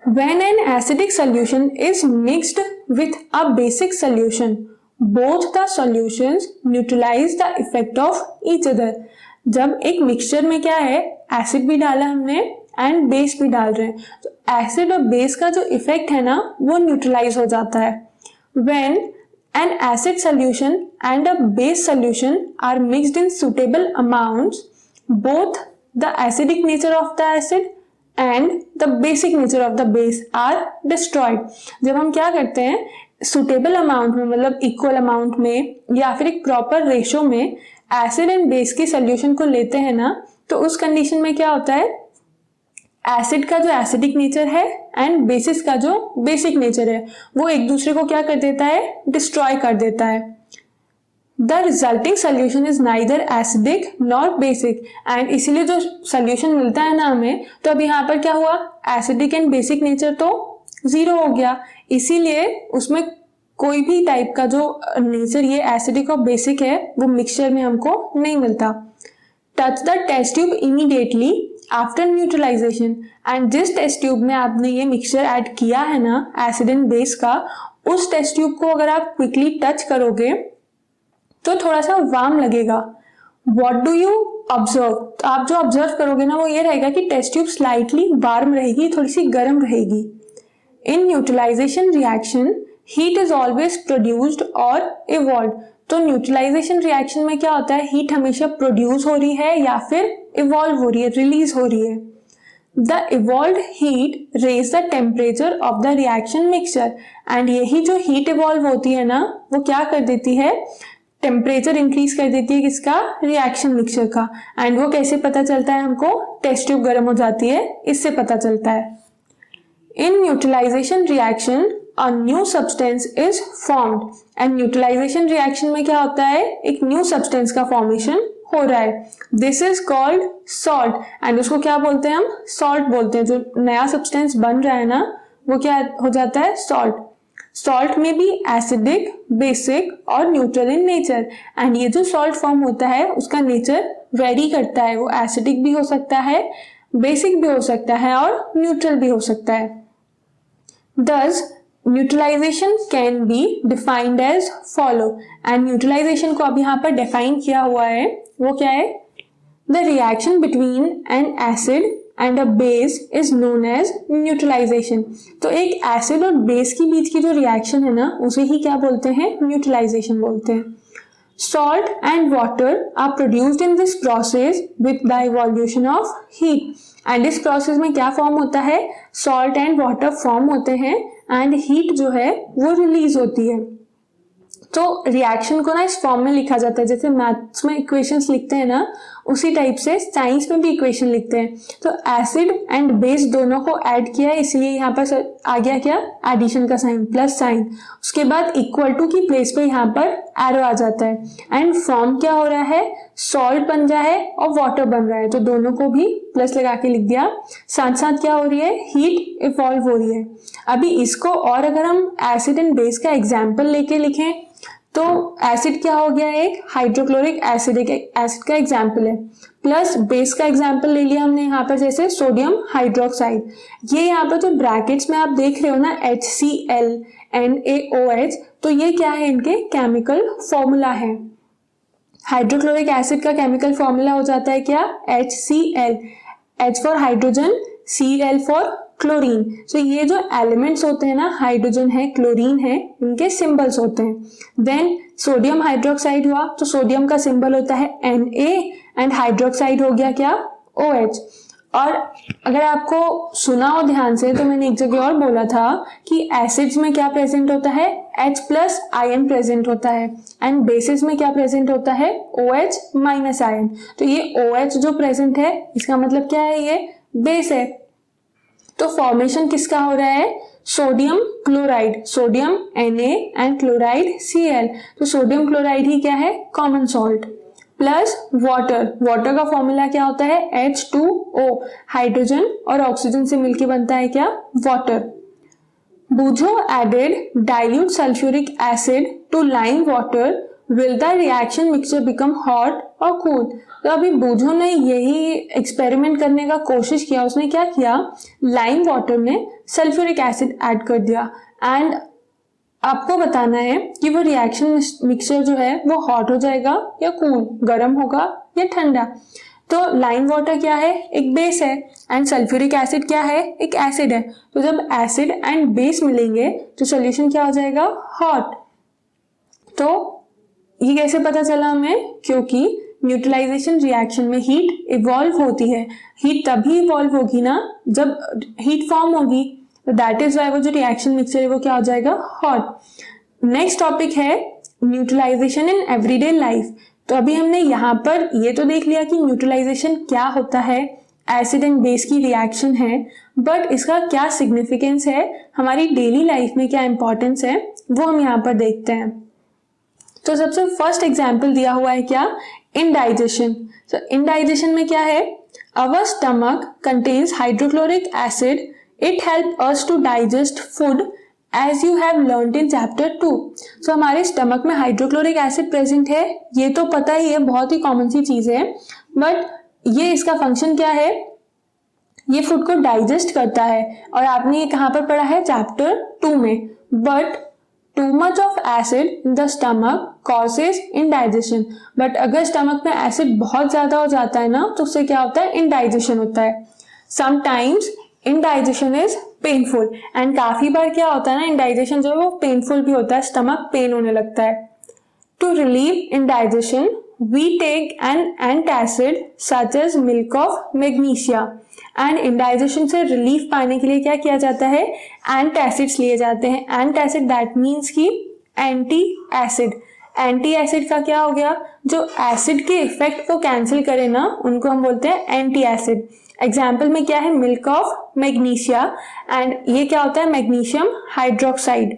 S1: When an acidic solution is mixed with a basic solution, both the solutions neutralize the effect of each other। जब एक मिक्सचर में क्या है, एसिड भी डाला हमने एंड बेस भी डाल रहे हैं, तो एसिड और बेस का जो इफेक्ट है ना वो न्यूट्रलाइज हो जाता है। When an acid solution and a base solution are mixed in suitable amounts, both the acidic nature of the acid and the basic nature of the base are destroyed। जब हम क्या करते हैं, सुटेबल अमाउंट में, मतलब equal amount में या फिर एक प्रॉपर रेशो में एसिड एंड बेस की सोल्यूशन को लेते हैं ना, तो उस कंडीशन में क्या होता है, एसिड का जो एसिडिक नेचर है एंड बेसिस का जो बेसिक नेचर है वो एक दूसरे को क्या कर देता है, डिस्ट्रॉय कर देता है। The resulting solution is neither acidic nor basic, and इसीलिए जो सोल्यूशन मिलता है ना हमें, तो अब यहाँ पर क्या हुआ, एसिडिक एंड बेसिक नेचर तो जीरो हो गया, इसीलिए उसमें कोई भी टाइप का जो नेचर ये एसिडिक और बेसिक है वो मिक्सचर में हमको नहीं मिलता। Touch the test tube immediately after neutralisation, and जिस टेस्ट ट्यूब में आपने ये मिक्सचर ऐड किया है ना एसिड एंड बेस का, उस टेस्ट ट्यूब को अगर आप क्विकली टच करोगे तो थोड़ा सा वार्म लगेगा। What do you observe? तो आप जो ऑब्जर्व करोगे ना वो ये रहेगा कि टेस्ट ट्यूब स्लाइटली वार्म रहेगी, थोड़ी सी गर्म रहेगी। In neutralisation reaction heat is always produced और इवॉल्व। तो न्यूट्रलाइजेशन रिएक्शन में क्या होता है, हीट हमेशा प्रोड्यूस हो रही है या फिर इवॉल्व हो रही है, रिलीज हो रही है। The evolve heat raise the temperature of the reaction mixture, and यही जो हीट इवॉल्व होती है ना वो क्या कर देती है, टेम्परेचर इंक्रीज कर देती है, किसका, रिएक्शन मिक्सचर का। एंड वो कैसे पता चलता है हमको, टेस्ट ट्यूब गर्म हो जाती है इससे पता चलता है। In neutralisation reaction a new substance is formed and neutralisation reaction में क्या होता है, एक न्यू सब्सटेंस का फॉर्मेशन हो रहा है. This is called salt and उसको क्या बोलते हैं, हम सॉल्ट बोलते हैं. जो नया सब्सटेंस बन रहा है ना वो क्या हो जाता है, सॉल्ट. सॉल्ट में भी एसिडिक, बेसिक और न्यूट्रल इन नेचर. एंड ये जो सॉल्ट फॉर्म होता है उसका नेचर वेरी करता है. वो एसिडिक भी हो सकता है, बेसिक भी हो सकता है और न्यूट्रल भी हो सकता है. Thus, neutralization can be defined as follow. And neutralization को अब यहाँ पर define किया हुआ है, वो क्या है? The reaction between an acid and a base is known as neutralization. तो एक acid और base के बीच की जो reaction है ना, उसे ही क्या बोलते हैं? Neutralization बोलते हैं. Salt and water are produced in this process with the evolution of heat. And इस प्रोसेस में क्या फॉर्म होता है, सॉल्ट एंड वाटर फॉर्म होते हैं एंड हीट जो है वो रिलीज होती है. तो रिएक्शन को ना इस फॉर्म में लिखा जाता है, जैसे मैथ्स में इक्वेशंस लिखते हैं ना उसी टाइप से साइंस में भी इक्वेशन लिखते हैं. तो एसिड एंड बेस दोनों को ऐड किया है, इसलिए यहाँ पर आ गया क्या, एडिशन का साइन, प्लस साइन. उसके बाद इक्वल टू की प्लेस पे यहाँ पर एरो आ जाता है एंड फॉर्म क्या हो रहा है, सॉल्ट बन रहा है और वाटर बन रहा है. तो दोनों को भी प्लस लगा के लिख दिया. साथ साथ क्या हो रही है, हीट इवॉल्व हो रही है. अभी इसको और अगर हम एसिड एंड बेस का एग्जाम्पल लेके लिखें तो एसिड क्या हो गया, एक हाइड्रोक्लोरिक एसिड, एक एसिड का एग्जाम्पल है. प्लस बेस का एग्जाम्पल ले लिया हमने यहाँ पर, जैसे सोडियम हाइड्रोक्साइड. ये यहाँ पर जो ब्रैकेट्स में आप देख रहे हो ना HCl NaOH, तो ये क्या है, इनके केमिकल फॉर्मूला है. हाइड्रोक्लोरिक एसिड का केमिकल फॉर्मूला हो जाता है क्या, HCl, H for hydrogen, Cl for chlorine. तो ये जो एलिमेंट्स होते हैं ना, हाइड्रोजन है, क्लोरीन है, इनके सिंबल्स होते हैं. देन सोडियम हाइड्रोक्साइड हुआ तो सोडियम का सिंबल होता है Na एंड हाइड्रोक्साइड हो गया क्या, OH. और अगर आपको सुना हो ध्यान से तो मैंने एक जगह और बोला था कि एसिड्स में क्या प्रेजेंट होता है, H प्लस आयन प्रेजेंट होता है एंड बेसिस में क्या प्रेजेंट होता है, OH माइनस आयन. तो ये OH जो प्रेजेंट है इसका मतलब क्या है, ये बेस है. तो फॉर्मेशन किसका हो रहा है, sodium chloride, sodium Na and chloride Cl. तो सोडियम क्लोराइड ही क्या है, common salt. Plus water, water का फॉर्मूला क्या होता है, H2O, हाइड्रोजन और ऑक्सीजन से मिलकर बनता है क्या, water. Boojho added dilute sulphuric acid to lime water, will the reaction mixture become hot और कूल. तो अभी बूझो ने यही एक्सपेरिमेंट करने का कोशिश किया. उसने क्या किया, लाइम वाटर में सल्फ्यूरिक एसिड ऐड कर दिया एंड आपको बताना है कि वो रिएक्शन मिक्सचर जो है वो हॉट हो जाएगा या कूल, गर्म होगा या ठंडा. तो लाइम वाटर क्या है, एक बेस है एंड सल्फ्यूरिक एसिड क्या है, एक एसिड है. तो जब एसिड एंड बेस मिलेंगे तो सॉल्यूशन क्या हो जाएगा, हॉट. तो ये कैसे पता चला हमें, क्योंकि न्यूट्रलाइजेशन रिएक्शन में हीट इवॉल्व होती है. हीट तभी इवॉल्व होगी ना जब हीट फॉर्म होगी. तो दैट इज वाई वो जो रिएक्शन मिक्सचर है वो क्या हो जाएगा, हॉट. नेक्स्ट टॉपिक है न्यूट्रलाइजेशन इन एवरीडे लाइफ. तो अभी हमने यहाँ पर ये तो देख लिया कि न्यूट्रलाइजेशन क्या होता है, एसिड एंड बेस की रिएक्शन है, बट इसका क्या सिग्निफिकेंस है, हमारी डेली लाइफ में क्या इंपॉर्टेंस है, वो हम यहाँ पर देखते हैं. तो सबसे फर्स्ट एग्जाम्पल दिया हुआ है क्या, इंडाइजेशन. तो इंडाइजेशन में क्या है, our stomach contains hydrochloric acid, it help us to digest food as you have learned in chapter 2. So हमारे स्टमक में हाइड्रोक्लोरिक एसिड प्रेजेंट है, ये तो पता ही है, बहुत ही कॉमन सी चीज है. बट ये इसका फंक्शन क्या है, ये फूड को डाइजेस्ट करता है और आपने ये कहाँ पर पढ़ा है, चैप्टर 2 में. But too much of acid in the stomach causes indigestion. But अगर स्टमक में एसिड बहुत ज्यादा हो जाता है ना तो उससे क्या होता है, इंडाइजेशन होता है. Sometimes indigestion is painful and काफी बार क्या होता है ना, इंडाइजेशन जो है वो पेनफुल भी होता है, स्टमक पेन होने लगता है. To relieve indigestion we take an antacid such as milk of magnesia. And indigestion से रिलीफ पाने के लिए क्या किया जाता है, एंटासिड्स लिए जाते हैं. एंटासिड दैट मीन्स की एंटी एसिड. एंटी एसिड का क्या हो गया, जो एसिड के इफेक्ट को कैंसिल करे ना उनको हम बोलते हैं एंटी एसिड. एग्जाम्पल में क्या है, मिल्क ऑफ मैग्नीशिया, एंड ये क्या होता है, मैग्नीशियम हाइड्रोक्साइड।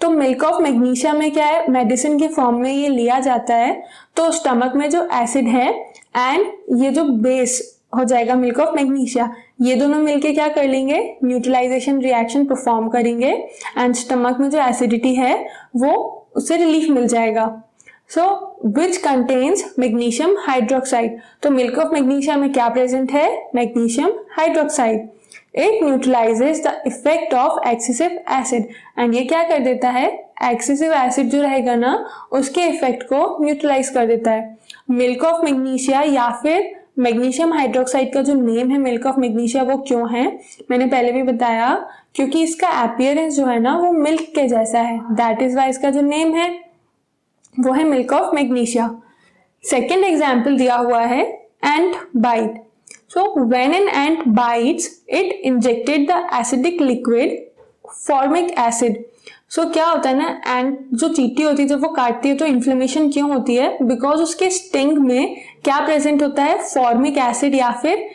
S1: तो मिल्क ऑफ मैग्नीशिया में क्या है, मेडिसिन के फॉर्म में ये लिया जाता है, तो स्टमक में जो एसिड है एंड ये जो बेस हो जाएगा मिल्क ऑफ मैग्नीशिया, ये दोनों मिलके क्या कर लेंगे, न्यूट्रलाइजेशन रिएक्शन परफॉर्म करेंगे एंड स्टमक में जो एसिडिटी है वो उससे रिलीफ मिल जाएगा। सो विच कंटेन्स मैग्नीशियम हाइड्रोक्साइड, तो मिल्क ऑफ मैग्नीशिया में क्या प्रेजेंट है, magnesium hydroxide. It neutralises the effect of excessive acid, and ये क्या कर देता है, एक्सेसिव एसिड जो रहेगा ना उसके इफेक्ट को न्यूट्रलाइज कर देता है। मिल्क ऑफ मैग्नीशिया या फिर मैग्नीशियम हाइड्रोक्साइड का जो नेम है मिल्क ऑफ मैग्नीशिया वो क्यों है, मैंने पहले भी बताया, क्योंकि इसका अपीयरेंस जो है ना वो मिल्क के जैसा है, दैट इज वाई इसका जो नेम है वो है milk of magnesia. Second example दिया हुआ है ant bite. So when an ant bites it injected the acidic liquid formic acid. So क्या होता है ना, एंड जो चींटी होती है जब वो काटती है तो इन्फ्लेमेशन क्यों होती है, बिकॉज उसके स्टिंग में क्या प्रेजेंट होता है, फॉर्मिक एसिड या फिर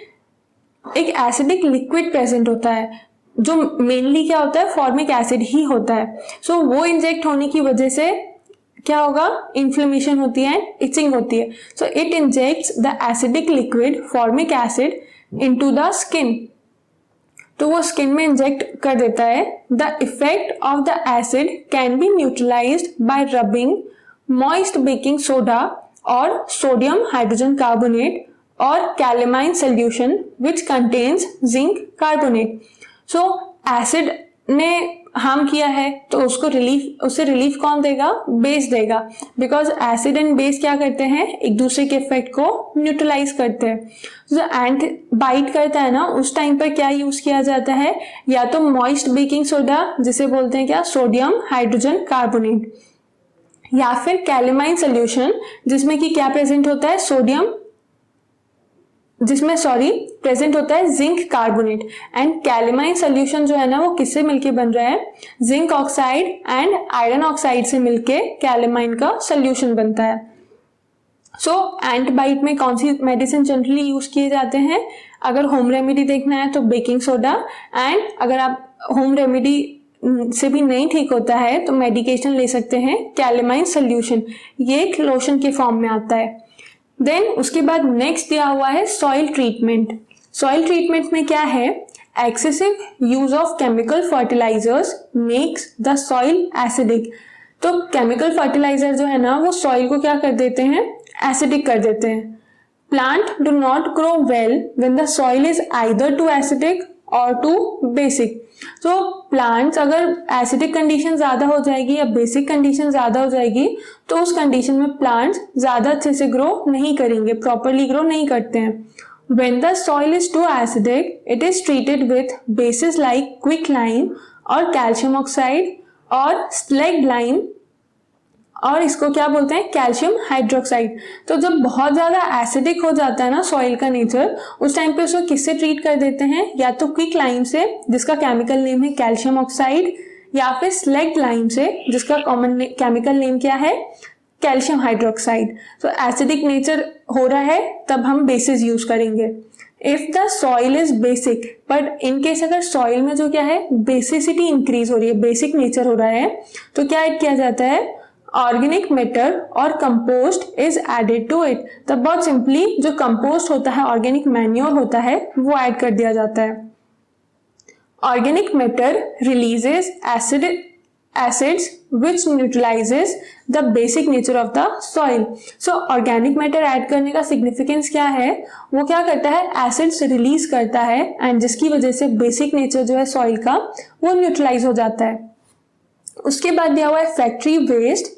S1: एक एसिडिक लिक्विड प्रेजेंट होता है, जो मेनली क्या होता है, फॉर्मिक एसिड ही होता है। सो वो इंजेक्ट होने की वजह से क्या होगा, इन्फ्लेमेशन होती है, इचिंग होती है। So it injects the acidic liquid formic acid into the skin, तो वो स्किन में इंजेक्ट कर देता है। The effect of the acid can be neutralised bye rubbing moist baking soda और सोडियम हाइड्रोजन कार्बोनेट और calamine solution which contains zinc carbonate. So acid ने harm किया है तो उससे रिलीफ कौन देगा, बेस देगा, बिकॉज एसिड एंड बेस क्या करते हैं, एक दूसरे के इफेक्ट को न्यूट्रलाइज करते हैं। जो एंट बाइट करता है ना उस टाइम पर क्या यूज किया जाता है, या तो मॉइस्ट बेकिंग सोडा जिसे बोलते हैं क्या, सोडियम हाइड्रोजन कार्बोनेट, या फिर कैलेमाइन सोल्यूशन जिसमें कि क्या प्रेजेंट होता है, प्रेजेंट होता है zinc carbonate. And calamine solution जो है ना वो किससे मिलके बन रहा है, zinc oxide and iron oxide से मिलके कैलेमाइन का सोल्यूशन बनता है। सो एंटबाइट में कौन सी मेडिसिन जनरली यूज किए जाते हैं, अगर होम रेमेडी देखना है तो बेकिंग सोडा, एंड अगर आप होम रेमेडी से भी नहीं ठीक होता है तो मेडिकेशन ले सकते हैं कैलेमाइन सोल्यूशन, ये एक लोशन के फॉर्म में आता है। देन उसके बाद नेक्स्ट दिया हुआ है सॉइल ट्रीटमेंट। सॉइल ट्रीटमेंट में क्या है, excessive use of chemical fertilisers makes the soil acidic. तो केमिकल फर्टिलाइजर जो है ना वो सॉइल को क्या कर देते हैं, एसिडिक कर देते हैं। Plant do not grow well when the soil is either too acidic और टू बेसिक। तो प्लांट्स अगर एसिडिक कंडीशन ज्यादा हो जाएगी या बेसिक कंडीशन ज्यादा हो जाएगी तो उस कंडीशन में प्लांट्स ज्यादा अच्छे से ग्रो नहीं करेंगे, प्रॉपरली ग्रो नहीं करते हैं। When the soil is too acidic, it is treated with bases like quicklime और कैल्शियम ऑक्साइड और स्लेग्ड लाइम, और इसको क्या बोलते हैं, कैल्शियम हाइड्रोक्साइड। तो जब बहुत ज्यादा एसिडिक हो जाता है ना सॉइल का नेचर, उस टाइम पे उसको किससे ट्रीट कर देते हैं, या तो क्विक लाइम से जिसका केमिकल नेम है कैल्शियम ऑक्साइड, या फिर स्लेग्ड लाइम से जिसका कॉमन केमिकल नेम क्या है, कैल्शियम हाइड्रोक्साइड। तो एसिडिक नेचर हो रहा है तब हम बेसिस यूज करेंगे। If the soil is basic, but in case अगर सॉइल में जो क्या है बेसिसिटी इंक्रीज हो रही है, बेसिक नेचर हो रहा है, तो क्या ऐड किया जाता है, ऑर्गेनिक मैटर और compost is added to it. तब बहुत सिंपली जो कंपोस्ट होता है, ऑर्गेनिक मैन्योर होता है, वो ऐड कर दिया जाता है। Organic matter releases acids which neutralizes the basic nature of the soil. So organic matter add करने का significance क्या है, वो क्या करता है, acids रिलीज करता है एंड जिसकी वजह से बेसिक नेचर जो है सॉइल का वो न्यूट्रलाइज हो जाता है। उसके बाद दिया हुआ है factory waste.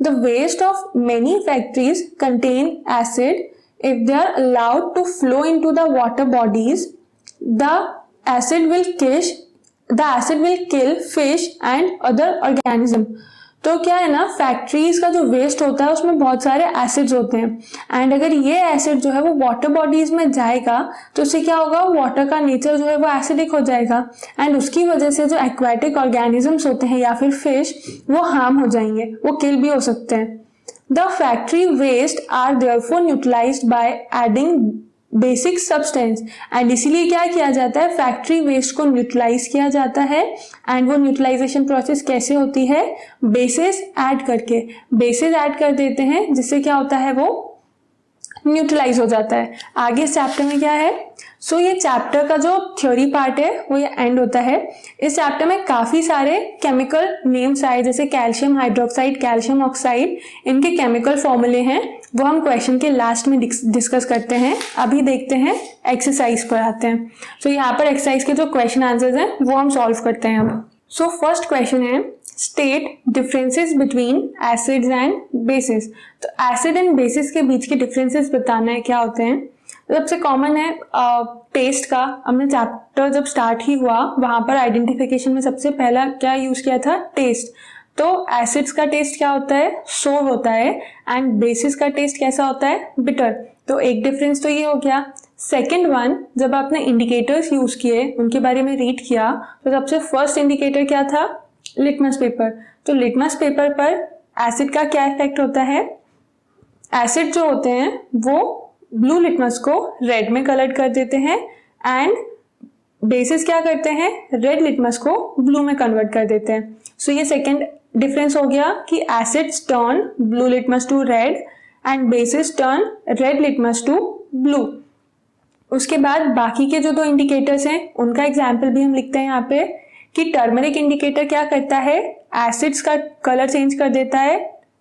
S1: The waste of many factories contain acid if they are allowed to flow into the water bodies, the acid will kill fish and other organism. तो क्या है ना, फैक्ट्रीज का जो वेस्ट होता है उसमें बहुत सारे एसिड्स होते हैं, एंड अगर ये एसिड जो है वो वाटर बॉडीज में जाएगा तो उससे क्या होगा, वाटर का नेचर जो है वो एसिडिक हो जाएगा एंड उसकी वजह से जो एक्वाटिक ऑर्गेनिजम्स होते हैं या फिर फिश वो हार्म हो जाएंगे, वो किल भी हो सकते हैं। The factory waste are therefore neutralized by adding basic substance, and इसीलिए क्या किया जाता है, फैक्ट्री वेस्ट को न्यूट्रलाइज किया जाता है। एंड वो न्यूट्रलाइजेशन प्रोसेस कैसे होती है, बेसिस ऐड करके, बेसिस ऐड कर देते हैं जिससे क्या होता है, वो न्यूट्रलाइज हो जाता है। आगे इस चैप्टर में क्या है, सो ये चैप्टर का जो थ्योरी पार्ट है वो ये एंड होता है। इस चैप्टर में काफी सारे केमिकल नेम्स आए, जैसे कैल्शियम हाइड्रोक्साइड, कैल्शियम ऑक्साइड, इनके केमिकल फॉर्मूले हैं, वो हम क्वेश्चन के लास्ट में डिस्कस करते हैं। अभी देखते हैं एक्सरसाइज पर आते हैं। सो यहाँ पर एक्सरसाइज के जो क्वेश्चन आंसर्स हैं वो हम सॉल्व करते हैं अब। सो फर्स्ट क्वेश्चन है, state differences between acids and basis. तो एसिड एंड बेसिस के बीच के डिफरेंसेस बताना है क्या होते हैं। सबसे कॉमन है टेस्ट का, हमने चैप्टर जब स्टार्ट ही हुआ वहां पर आइडेंटिफिकेशन में सबसे पहला क्या यूज किया था, टेस्ट। तो एसिड्स का टेस्ट क्या होता है, सोर होता है, एंड बेसिस का टेस्ट कैसा होता है, बिटर। तो एक डिफरेंस तो ये हो गया। सेकेंड वन, जब आपने इंडिकेटर्स यूज किए, उनके बारे में रीड किया, तो सबसे फर्स्ट इंडिकेटर क्या था, लिटमस पेपर। तो लिटमस पेपर पर एसिड का क्या इफेक्ट होता है, एसिड जो होते हैं वो ब्लू लिटमस को रेड में कलर कर देते हैं, एंड बेसिस क्या करते हैं, रेड लिटमस को ब्लू में कन्वर्ट कर देते हैं। सो ये सेकेंड डिफरेंस हो गया कि acids turn blue litmus to red and bases turn red litmus to blue. उसके बाद बाकी के जो दो इंडिकेटर्स हैं उनका एग्जाम्पल भी हम लिखते हैं यहाँ पे, कि टर्मरिक इंडिकेटर क्या करता है, एसिड्स का कलर चेंज कर देता है।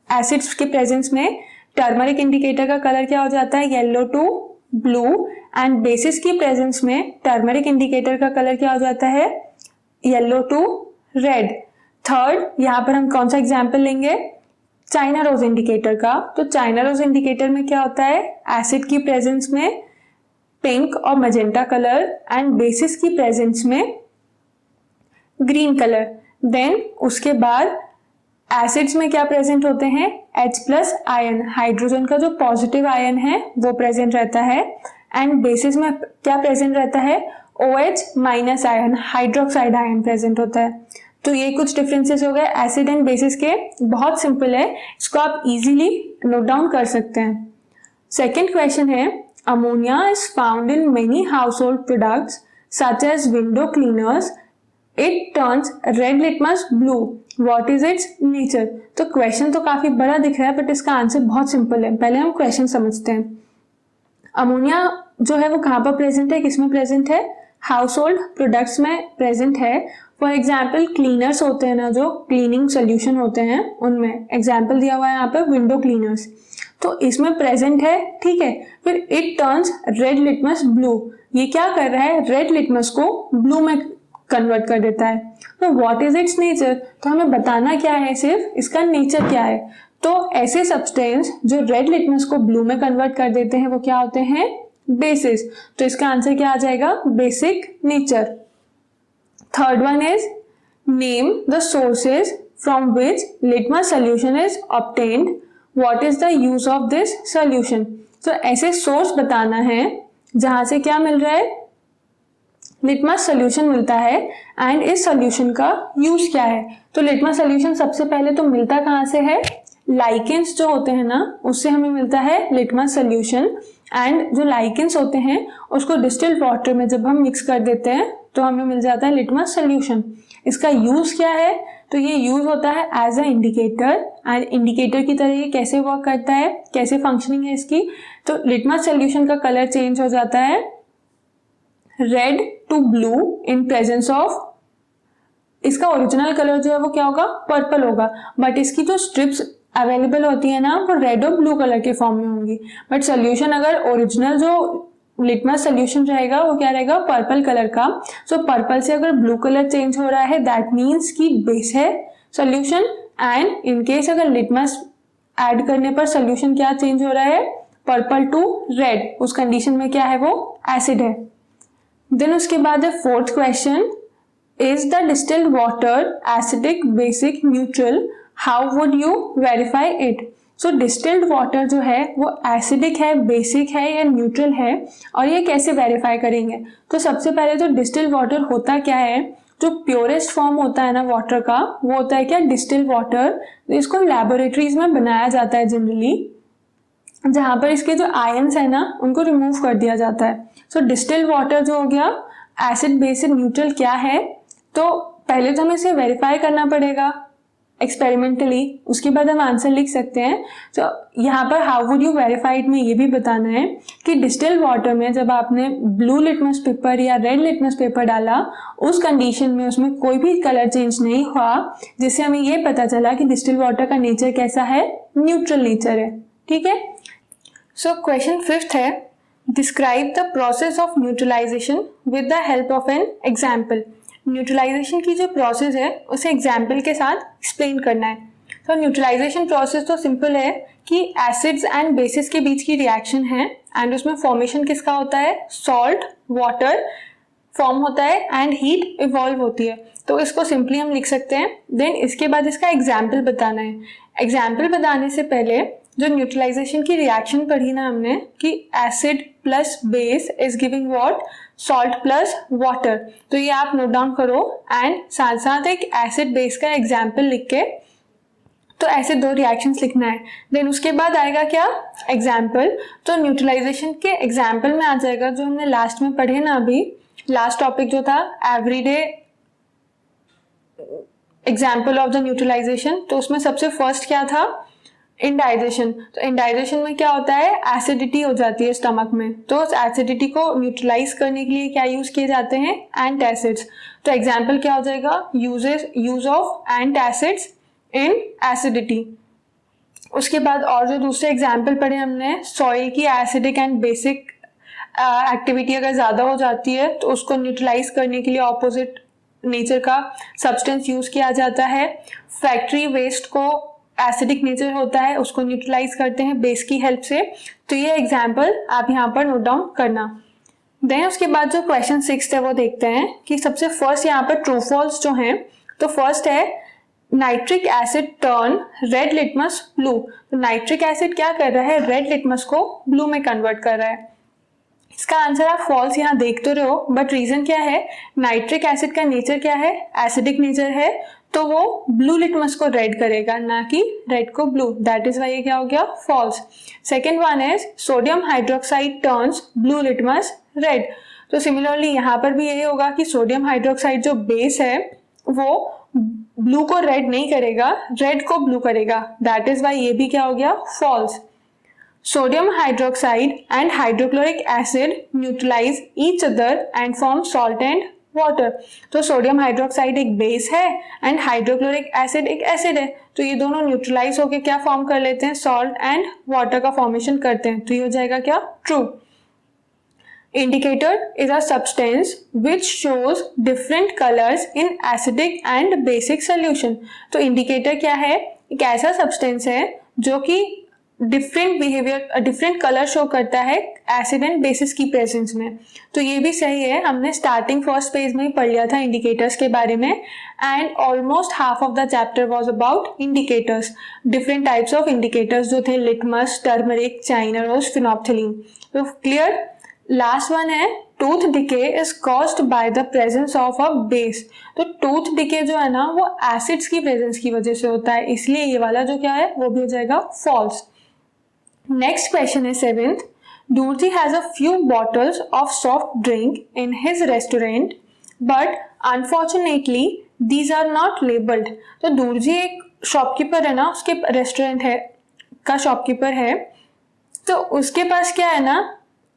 S1: एसिड्स के प्रेजेंस में टर्मरिक इंडिकेटर का कलर क्या हो जाता है, yellow to blue, and bases की प्रेजेंस में टर्मरिक इंडिकेटर का कलर क्या हो जाता है, येलो टू रेड। थर्ड, यहाँ पर हम कौन सा एग्जाम्पल लेंगे, चाइना रोज इंडिकेटर का। तो चाइना रोज इंडिकेटर में क्या होता है, एसिड की प्रेजेंस में पिंक और मजेंटा कलर, एंड बेसिस की प्रेजेंस में ग्रीन कलर। देन उसके बाद एसिड्स में क्या प्रेजेंट होते हैं, H+ आयन, हाइड्रोजन का जो पॉजिटिव आयन है वो प्रेजेंट रहता है, एंड बेसिस में क्या प्रेजेंट रहता है, OH- ion, hydroxide ion present होता है। तो ये कुछ डिफरेंसेस हो गए एसिड एंड बेसिस के, बहुत सिंपल है, इसको आप इजीली नोट डाउन कर सकते हैं। सेकेंड क्वेश्चन है, ammonia is found in many household products such as window cleaners, it turns red litmus blue, what is its nature. तो क्वेश्चन तो काफी बड़ा दिख रहा है बट इसका आंसर बहुत सिंपल है। पहले हम क्वेश्चन समझते हैं। अमोनिया जो है वो कहाँ पर प्रेजेंट है, किसमें प्रेजेंट है, हाउस होल्ड प्रोडक्ट्स में प्रेजेंट है। फॉर एग्जाम्पल क्लीनर्स होते हैं ना, जो क्लीनिंग सोल्यूशन होते हैं उनमें, एग्जाम्पल दिया हुआ है यहाँ पे विंडो क्लीनर्स, तो इसमें प्रेजेंट है, ठीक है। फिर it turns red litmus blue, ये क्या कर रहा है, रेड लिटमस को ब्लू में कन्वर्ट कर देता है। तो व्हाट इज इट्स नेचर, तो हमें बताना क्या है, सिर्फ इसका नेचर क्या है। तो ऐसे सब्सटेंस जो रेड लिटमस को ब्लू में कन्वर्ट कर देते हैं वो क्या होते हैं, बेसिस। तो इसका आंसर क्या आ जाएगा, basic nature. Third one is name the sources from which litmus solution is obtained, what is the use of this solution. तो ऐसे सोर्स बताना है जहां से क्या मिल रहा है, लिटमस सोल्यूशन मिलता है, एंड इस सोल्यूशन का यूज क्या है। तो लिटमस सोल्यूशन सबसे पहले तो मिलता कहाँ से है, लाइकेंस जो होते हैं ना उससे हमें मिलता है लिटमस सोल्यूशन, एंड जो लाइकेंस होते हैं उसको डिस्टिल्ड वाटर में जब हम मिक्स कर देते हैं तो हमें मिल जाता है लिटमस सोल्यूशन। इसका यूज क्या है, तो ये यूज होता है as a indicator, and indicator की तरह ये कैसे वर्क करता है, कैसे फंक्शनिंग है इसकी। तो लिटमस सोल्यूशन का कलर चेंज हो जाता है red to blue in presence of, इसका ओरिजिनल कलर जो है वो क्या होगा, पर्पल होगा, बट इसकी जो स्ट्रिप्स अवेलेबल होती है ना वो रेड और ब्लू कलर के फॉर्म में होंगी। बट सोल्यूशन अगर ओरिजिनल जो लिटमस सोल्यूशन रहेगा वो क्या रहेगा, पर्पल कलर का। सो पर्पल से अगर ब्लू कलर चेंज हो रहा है दैट मीन्स कि बेस है सोल्यूशन, एंड इन केस अगर लिटमस ऐड करने पर सोल्यूशन क्या चेंज हो रहा है, पर्पल टू रेड, उस कंडीशन में क्या है, वो एसिड है। देन उसके बाद है fourth question, is the distilled water acidic, basic, neutral, how would you verify it. So distilled water जो है वो एसिडिक है, बेसिक है या न्यूट्रल है, और ये कैसे वेरीफाई करेंगे। तो सबसे पहले तो डिस्टिल्ड वाटर होता क्या है, जो प्योरेस्ट फॉर्म होता है ना वाटर का वो होता है क्या, डिस्टिल्ड वाटर। इसको लैबोरेटरीज में बनाया जाता है जनरली, जहाँ पर इसके जो आयंस है ना उनको रिमूव कर दिया जाता है। सो डिस्टिल वाटर जो हो गया, एसिड बेस न्यूट्रल क्या है, तो पहले तो हमें इसे वेरीफाई करना पड़ेगा एक्सपेरिमेंटली, उसके बाद हम आंसर लिख सकते हैं। तो यहाँ पर हाउ वुड यू वेरीफाइड में ये भी बताना है कि डिस्टिल वाटर में जब आपने ब्लू लिटमस पेपर या रेड लिटमस पेपर डाला, उस कंडीशन में उसमें कोई भी कलर चेंज नहीं हुआ, जिससे हमें ये पता चला कि डिस्टिल वाटर का नेचर कैसा है, न्यूट्रल नेचर है। ठीक है। सो क्वेश्चन 5th है, describe the process of neutralisation with the help of an example. Neutralisation की जो प्रोसेस है उसे एग्जाम्पल के साथ एक्सप्लेन करना है। तो न्यूट्रलाइजेशन प्रोसेस तो सिंपल है कि एसिड्स एंड बेसिस के बीच की रिएक्शन है एंड उसमें फॉर्मेशन किसका होता है, सॉल्ट वाटर फॉर्म होता है एंड हीट इवॉल्व होती है। तो इसको सिंपली हम लिख सकते हैं। देन इसके बाद इसका एग्जाम्पल बताना है। एग्जाम्पल बताने से पहले जो न्यूट्रलाइजेशन की रिएक्शन पढ़ी ना हमने कि acid plus base is giving what, salt plus water, तो ये आप नोट डाउन करो एंड साथ साथ एक एसिड बेस का एग्जाम्पल लिख के, तो ऐसे 2 रिएक्शंस लिखना है। देन उसके बाद आएगा क्या, एग्जाम्पल। तो न्यूट्रलाइजेशन के एग्जाम्पल में आ जाएगा जो हमने लास्ट में पढ़े ना, अभी लास्ट टॉपिक जो था everyday example of the neutralisation, तो उसमें सबसे फर्स्ट क्या था, इंडाइजेशन। तो इंडाइजेशन में क्या होता है, एसिडिटी हो जाती है स्टमक में, तो उस एसिडिटी को न्यूट्रलाइज करने के लिए क्या यूज किए जाते हैं, एंटासिड्स। तो एग्जाम्पल क्या हो जाएगा, use of antacids in acidity. उसके बाद और जो दूसरे एग्जाम्पल पढ़े हमने, सॉइल की एसिडिक एंड बेसिक एक्टिविटी अगर ज्यादा हो जाती है तो उसको न्यूट्रलाइज करने के लिए ऑपोजिट नेचर का सब्सटेंस यूज किया जाता है। फैक्ट्री वेस्ट को एसिडिक नेचर होता है, उसको न्यूट्रलाइज करते हैं बेस की हेल्प से। तो ये एग्जाम्पल आप यहाँ पर नोट डाउन करना। देन उसके बाद जो क्वेश्चन 6 है वो देखते हैं कि सबसे फर्स्ट यहाँ पर ट्रू फॉल्स जो है, तो फर्स्ट है nitric asset turn red litmus blue. तो नाइट्रिक एसिड क्या कर रहा है, रेड लिटमस को ब्लू में कन्वर्ट कर रहा है। इसका आंसर आप फॉल्स यहाँ देख तो रहे हो, बट रीजन क्या है, नाइट्रिक एसिड का नेचर क्या है, एसिडिक नेचर है, तो वो ब्लू लिटमस को रेड करेगा, ना कि रेड को ब्लू। दैट इज वाई ये क्या हो गया, false. Second one is sodium hydroxide turns blue litmus red. तो सिमिलरली यहाँ पर भी यही होगा कि सोडियम हाइड्रोक्साइड जो बेस है वो ब्लू को रेड नहीं करेगा, रेड को ब्लू करेगा। दैट इज वाई ये भी क्या हो गया, false. Sodium hydroxide and hydrochloric acid neutralize each other and form salt and water. तो सोडियम हाइड्रोक्साइड एक बेस है एंड हाइड्रोक्लोरिक एसिड एक एसिड है, तो ये दोनों न्यूट्रलाइज होकर क्या फॉर्म कर लेते हैं, सॉल्ट एंड वाटर का फॉर्मेशन करते हैं। तो ये हो जाएगा क्या, true. Indicator is a substance which shows different colors in acidic and basic solution. तो इंडिकेटर क्या है, एक ऐसा सब्सटेंस है जो कि different behaviour, different colour show करता है एसिड एंड बेसिस की प्रेजेंस में। तो ये भी सही है, हमने स्टार्टिंग फर्स्ट पेज में ही पढ़ लिया था इंडिकेटर्स के बारे में and almost half of the chapter was about indicators, different types of indicators जो थे litmus, turmeric, china rose, phenolphthalein. तो क्लियर। लास्ट वन है tooth decay is caused by the presence of a base. तो tooth decay जो है ना वो acids की प्रेजेंस की वजह से होता है, इसलिए ये वाला जो क्या है वो भी हो जाएगा false. Next question is 7th. Durji has a few bottles of soft drink in his restaurant, but unfortunately these are not labeled. तो दूरजी एक शॉपकीपर है ना, उसके रेस्टोरेंट है का शॉपकीपर है, तो उसके पास क्या है ना,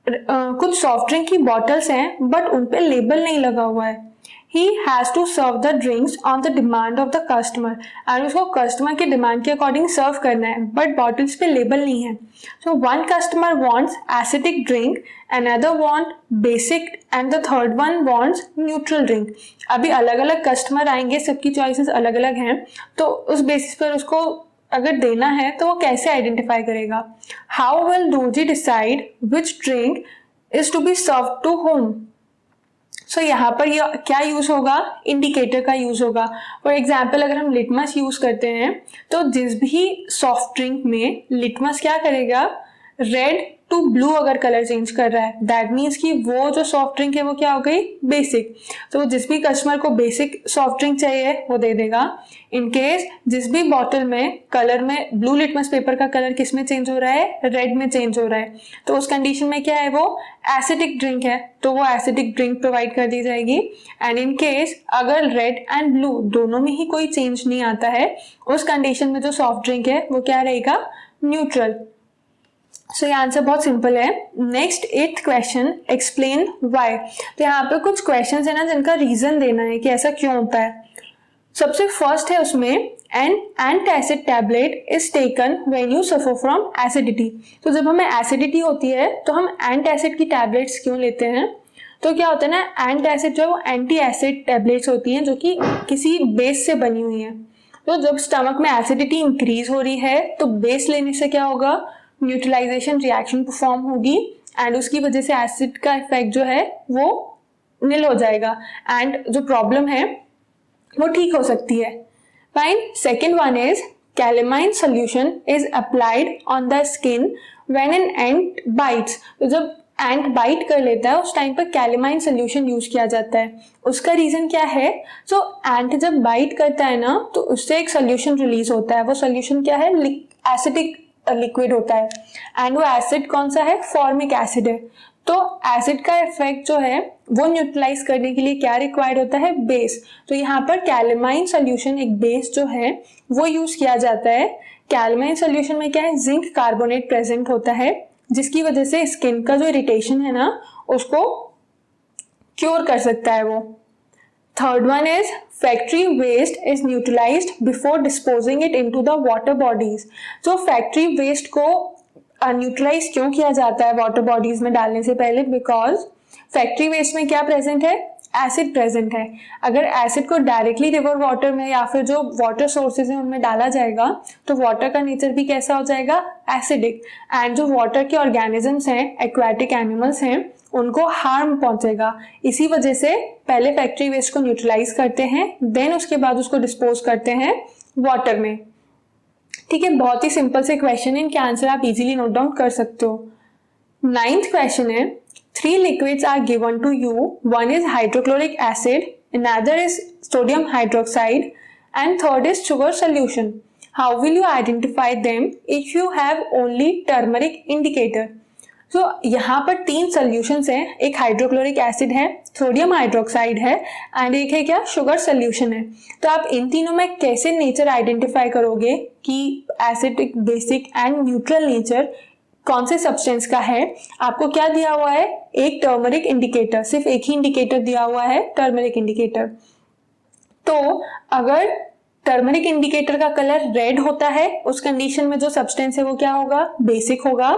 S1: कुछ सॉफ्ट ड्रिंक की बॉटल्स हैं बट उन पे लेबल नहीं लगा हुआ है। He has to serve the drinks on the demand of the customer and उसको कस्टमर के डिमांड के अकॉर्डिंग सर्व करना है, बट बॉटल्स पे लेबल नहीं है। So one customer wants acidic drink, another want basic and the third one wants neutral drink. अभी अलग अलग कस्टमर आएंगे, सबकी चॉइसेस अलग अलग हैं, तो उस बेसिस पर उसको अगर देना है तो वो कैसे आइडेंटिफाई करेगा। How will Durji decide which drink is to be served to whom? सो यहाँ पर ये क्या यूज होगा, इंडिकेटर का यूज होगा। फॉर एग्जाम्पल अगर हम लिटमस यूज करते हैं तो जिस भी सॉफ्ट ड्रिंक में लिटमस क्या करेगा, रेड टू ब्लू अगर कलर चेंज कर रहा है, दैट मीन्स कि वो जो सॉफ्ट ड्रिंक है वो क्या हो गई, बेसिक। तो जिस भी कस्टमर को बेसिक सॉफ्ट ड्रिंक चाहिए वो दे देगा। इन केस जिस भी बॉटल में कलर में ब्लू लिटमस पेपर का कलर किस में चेंज हो रहा है, रेड में चेंज हो रहा है, तो उस कंडीशन में क्या है, वो एसिडिक ड्रिंक है, तो वो एसिडिक ड्रिंक प्रोवाइड कर दी जाएगी। एंड इन केस अगर रेड एंड ब्लू दोनों में ही कोई चेंज नहीं आता है, उस कंडीशन में जो सॉफ्ट ड्रिंक है वो क्या रहेगा, न्यूट्रल। सो ये आंसर बहुत सिंपल है। Next 8th question, explain why. तो यहाँ पे कुछ क्वेश्चंस है ना जिनका रीजन देना है कि ऐसा क्यों होता है। सबसे फर्स्ट है उसमें, an antacid tablet is taken when you suffer from acidity. तो जब हमें एसिडिटी होती है तो हम एंटासिड की टैबलेट्स क्यों लेते हैं। तो क्या होता है ना, एंटासिड जो है वो एंटी एसिड टैबलेट्स होती हैं जो कि किसी बेस से बनी हुई हैं। तो जब स्टमक में एसिडिटी इंक्रीज हो रही है तो बेस लेने से क्या होगा, न्यूट्रलाइजेशन रिएक्शन परफॉर्म होगी एंड उसकी वजह से एसिड का इफेक्ट जो है वो निल हो जाएगा एंड जो प्रॉब्लम है वो ठीक हो सकती है। Fine. Second one is, calamine solution is applied on the skin when an ant bytes. तो जब एंट बाइट कर लेता है उस टाइम पर कैलेमाइन सोल्यूशन यूज किया जाता है। उसका रीजन क्या है, सो एंट जब बाइट करता है ना तो उससे एक सोल्यूशन रिलीज होता है। वो सोल्यूशन क्या है, एसिडिक लिक्विड होता है एंड वो एसिड कौन सा है, फॉर्मिक एसिड है। तो एसिड का इफेक्ट जो है वो न्यूट्रलाइज करने के लिए क्या रिक्वायर्ड होता है, बेस। तो यहाँ पर कैलेमाइन सोल्यूशन, एक बेस जो है वो यूज किया जाता है। कैलेमाइन सोल्यूशन में क्या है, जिंक कार्बोनेट प्रेजेंट होता है जिसकी वजह से स्किन का जो इरिटेशन है ना उसको क्योर कर सकता है वो। Third one is, factory waste is neutralised before disposing it into the water bodies. तो फैक्ट्री वेस्ट को न्यूट्रलाइज क्यों किया जाता है वाटर बॉडीज में डालने से पहले, बिकॉज फैक्ट्री वेस्ट में क्या प्रेजेंट है, एसिड प्रेजेंट है। अगर एसिड को डायरेक्टली रिवर वाटर में या फिर जो वाटर सोर्सेज हैं उनमें डाला जाएगा तो वाटर का नेचर भी कैसा हो जाएगा, एसिडिक। एंड जो वाटर के ऑर्गेनिजम्स हैं, एक्वाटिक एनिमल्स हैं, उनको हार्म पहुंचेगा। इसी वजह से पहले फैक्ट्री वेस्ट को न्यूट्रलाइज करते हैं, देन उसके बाद उसको डिस्पोज करते हैं वाटर में। ठीक है, बहुत ही सिंपल से क्वेश्चन है, इनके आंसर आप इजीली नोट डाउन कर सकते हो। 9th क्वेश्चन है, 3 liquids are given to you. One is hydrochloric acid, another is sodium hydroxide, and third is sugar solution. How will you identify them if you have only turmeric indicator? So यहाँ पर 3 solutions हैं, एक hydrochloric acid है, sodium hydroxide है and एक है क्या, sugar solution है। तो आप इन तीनों में कैसे नेचर आइडेंटिफाई करोगे कि acidic, basic and neutral nature कौन से सब्सटेंस का है। आपको क्या दिया हुआ है, एक टर्मरिक इंडिकेटर, सिर्फ एक ही इंडिकेटर दिया हुआ है, टर्मरिक इंडिकेटर। तो अगर टर्मरिक इंडिकेटर का कलर रेड होता है उस कंडीशन में जो सब्सटेंस है वो क्या होगा, बेसिक होगा।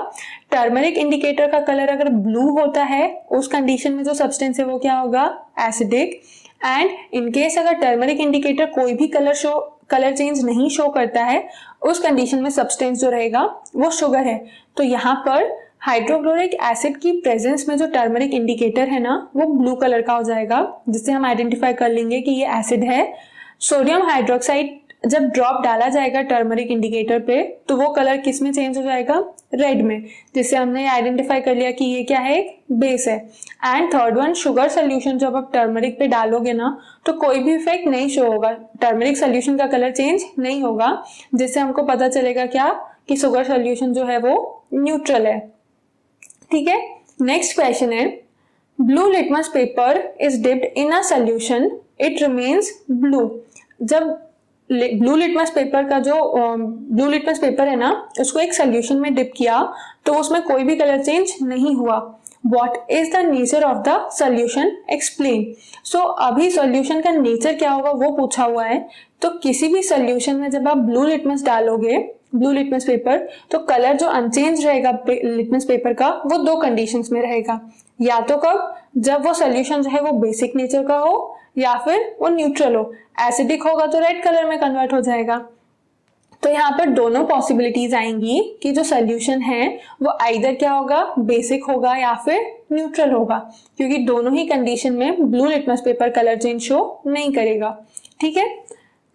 S1: टर्मरिक इंडिकेटर का कलर अगर ब्लू होता है उस कंडीशन में जो सब्सटेंस है वो क्या होगा, एसिडिक। एंड इनकेस अगर टर्मरिक इंडिकेटर कोई भी कलर चेंज नहीं शो करता है उस कंडीशन में सब्सटेंस जो रहेगा वो शुगर है। तो यहाँ पर हाइड्रोक्लोरिक एसिड की प्रेजेंस में जो टर्मरिक इंडिकेटर है ना वो ब्लू कलर का हो जाएगा, जिससे हम आइडेंटिफाई कर लेंगे कि ये एसिड है। सोडियम हाइड्रोक्साइड जब ड्रॉप डाला जाएगा टर्मरिक इंडिकेटर पे तो वो कलर किस में चेंज हो जाएगा, रेड में, जिससे हमने आइडेंटिफाई कर लिया कि ये क्या है, बेस है। And third one, sugar solution, जब आप टर्मरिक पे डालोगे ना तो कोई भी इफेक्ट नहीं शो होगा, टर्मरिक सोल्यूशन का कलर चेंज नहीं होगा, जिससे हमको पता चलेगा क्या, कि शुगर सोल्यूशन जो है वो न्यूट्रल है। ठीक है, नेक्स्ट क्वेश्चन है, blue litmus paper is dipped in a solution, it remains blue. जब ब्लू लिटमस पेपर का जो ब्लू लिटमस पेपर है ना उसको एक सोल्यूशन में डिप किया तो उसमें कोई भी कलर चेंज नहीं हुआ। What is the nature of the solution? Explain. So अभी सोल्यूशन का नेचर क्या होगा वो पूछा हुआ है। तो किसी भी सोल्यूशन में जब आप ब्लू लिटमस डालोगे, ब्लू लिटमस पेपर, तो कलर जो अनचेंज रहेगा लिटमस पेपर का वो 2 कंडीशंस में रहेगा। या तो कब, जब वो सोल्यूशन जो है वो बेसिक नेचर का हो या फिर वो न्यूट्रल हो। एसिडिक होगा तो रेड कलर में कन्वर्ट हो जाएगा। तो यहाँ पर दोनों पॉसिबिलिटीज आएंगी कि जो सोल्यूशन है वो आइदर क्या होगा, बेसिक होगा या फिर न्यूट्रल होगा, क्योंकि दोनों ही कंडीशन में blue litmus paper colour change show नहीं करेगा। ठीक है,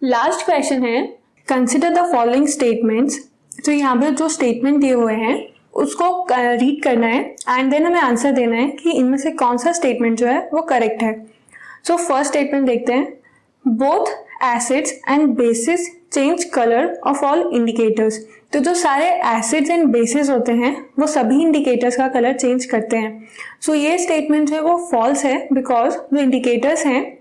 S1: लास्ट क्वेश्चन है, कंसिडर द फॉलोइंग स्टेटमेंट्स। तो यहाँ पर जो स्टेटमेंट दिए हुए हैं उसको रीड करना है एंड देन हमें आंसर देना है कि इनमें से कौन सा स्टेटमेंट जो है वो करेक्ट है। सो फर्स्ट स्टेटमेंट देखते हैं, both acids and basis change colour of all indicators. तो जो सारे एसिड्स एंड बेसिस होते हैं वो सभी इंडिकेटर्स का कलर चेंज करते हैं। सो ये स्टेटमेंट जो है वो फॉल्स है, बिकॉज जो इंडिकेटर्स हैं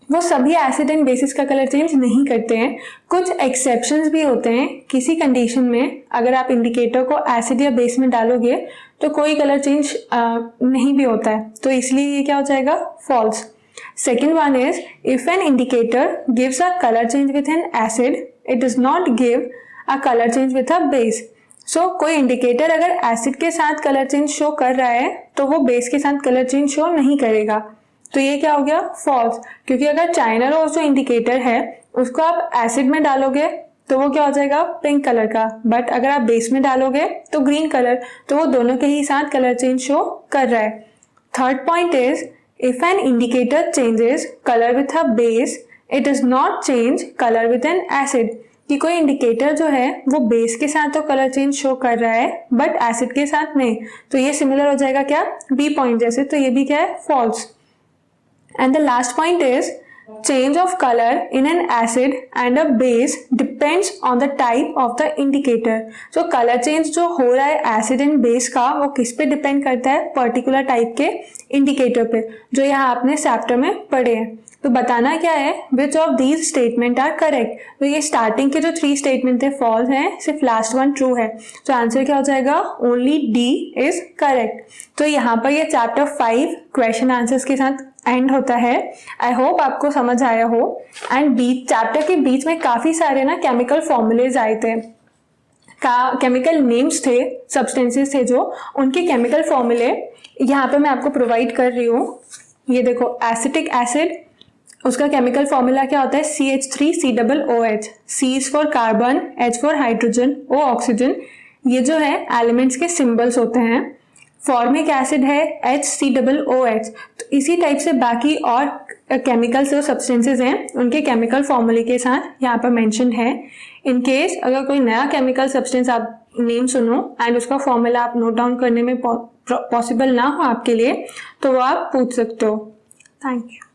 S1: वो सभी एसिड एंड बेसिस का कलर चेंज नहीं करते हैं। कुछ एक्सेप्शंस भी होते हैं, किसी कंडीशन में अगर आप इंडिकेटर को एसिड या बेस में डालोगे तो कोई कलर चेंज नहीं भी होता है, तो इसलिए ये क्या हो जाएगा, false. Second one is, if an indicator gives a color change with an acid, it does not give a color change with a base. So कोई इंडिकेटर अगर एसिड के साथ कलर चेंज शो कर रहा है तो वो बेस के साथ कलर चेंज शो नहीं करेगा। तो ये क्या हो गया, फॉल्स, क्योंकि अगर चाइना रोज जो इंडिकेटर है उसको आप एसिड में डालोगे तो वो क्या हो जाएगा, पिंक कलर का, बट अगर आप बेस में डालोगे तो ग्रीन कलर, तो वो दोनों के ही साथ कलर चेंज शो कर रहा है। Third point is, if an indicator changes color with a base, it does not change color with an acid. कि कोई इंडिकेटर जो है वो बेस के साथ तो कलर चेंज शो कर रहा है बट एसिड के साथ नहीं, तो ये सिमिलर हो जाएगा क्या, बी पॉइंट जैसे, तो ये भी क्या है, false. And the last point is, change of color in an acid and a base depends on the type of the indicator. So color change जो हो रहा है एसिड एंड बेस का वो किस पे डिपेंड करता है, पर्टिकुलर टाइप के इंडिकेटर पे, जो यहाँ आपने चैप्टर में पढ़े हैं। तो बताना क्या है, which of these statement are correct. तो ये स्टार्टिंग के जो 3 स्टेटमेंट थे फॉल्स हैं, सिर्फ लास्ट वन ट्रू है, तो आंसर क्या हो जाएगा, ओनली डी इज करेक्ट। तो यहाँ पर ये चैप्टर 5 क्वेश्चन आंसर्स के साथ एंड होता है। आई होप आपको समझ आया हो। एंड चैप्टर के बीच में काफी सारे ना केमिकल फॉर्मूलेज आए थे, केमिकल नेम्स थे, सब्सटेंसेस थे जो, उनके केमिकल फॉर्मूले यहाँ पे मैं आपको प्रोवाइड कर रही हूँ। ये देखो, एसिटिक एसिड, उसका केमिकल फॉर्मूला क्या होता है, CH3COOH, C is for carbon, H for hydrogen, O oxygen. ये जो है एलिमेंट्स के सिंबल्स होते हैं। फॉर्मिक एसिड है HCOOH। तो इसी टाइप से बाकी और केमिकल्स जो सब्सटेंसेस हैं उनके केमिकल फॉर्मूले के साथ यहाँ पर मेंशन है। इन केस अगर कोई नया केमिकल सब्सटेंस आप नेम सुनो एंड उसका फॉर्मूला आप नोट डाउन करने में पॉसिबल ना हो आपके लिए, तो वो आप पूछ सकते हो। Thank you.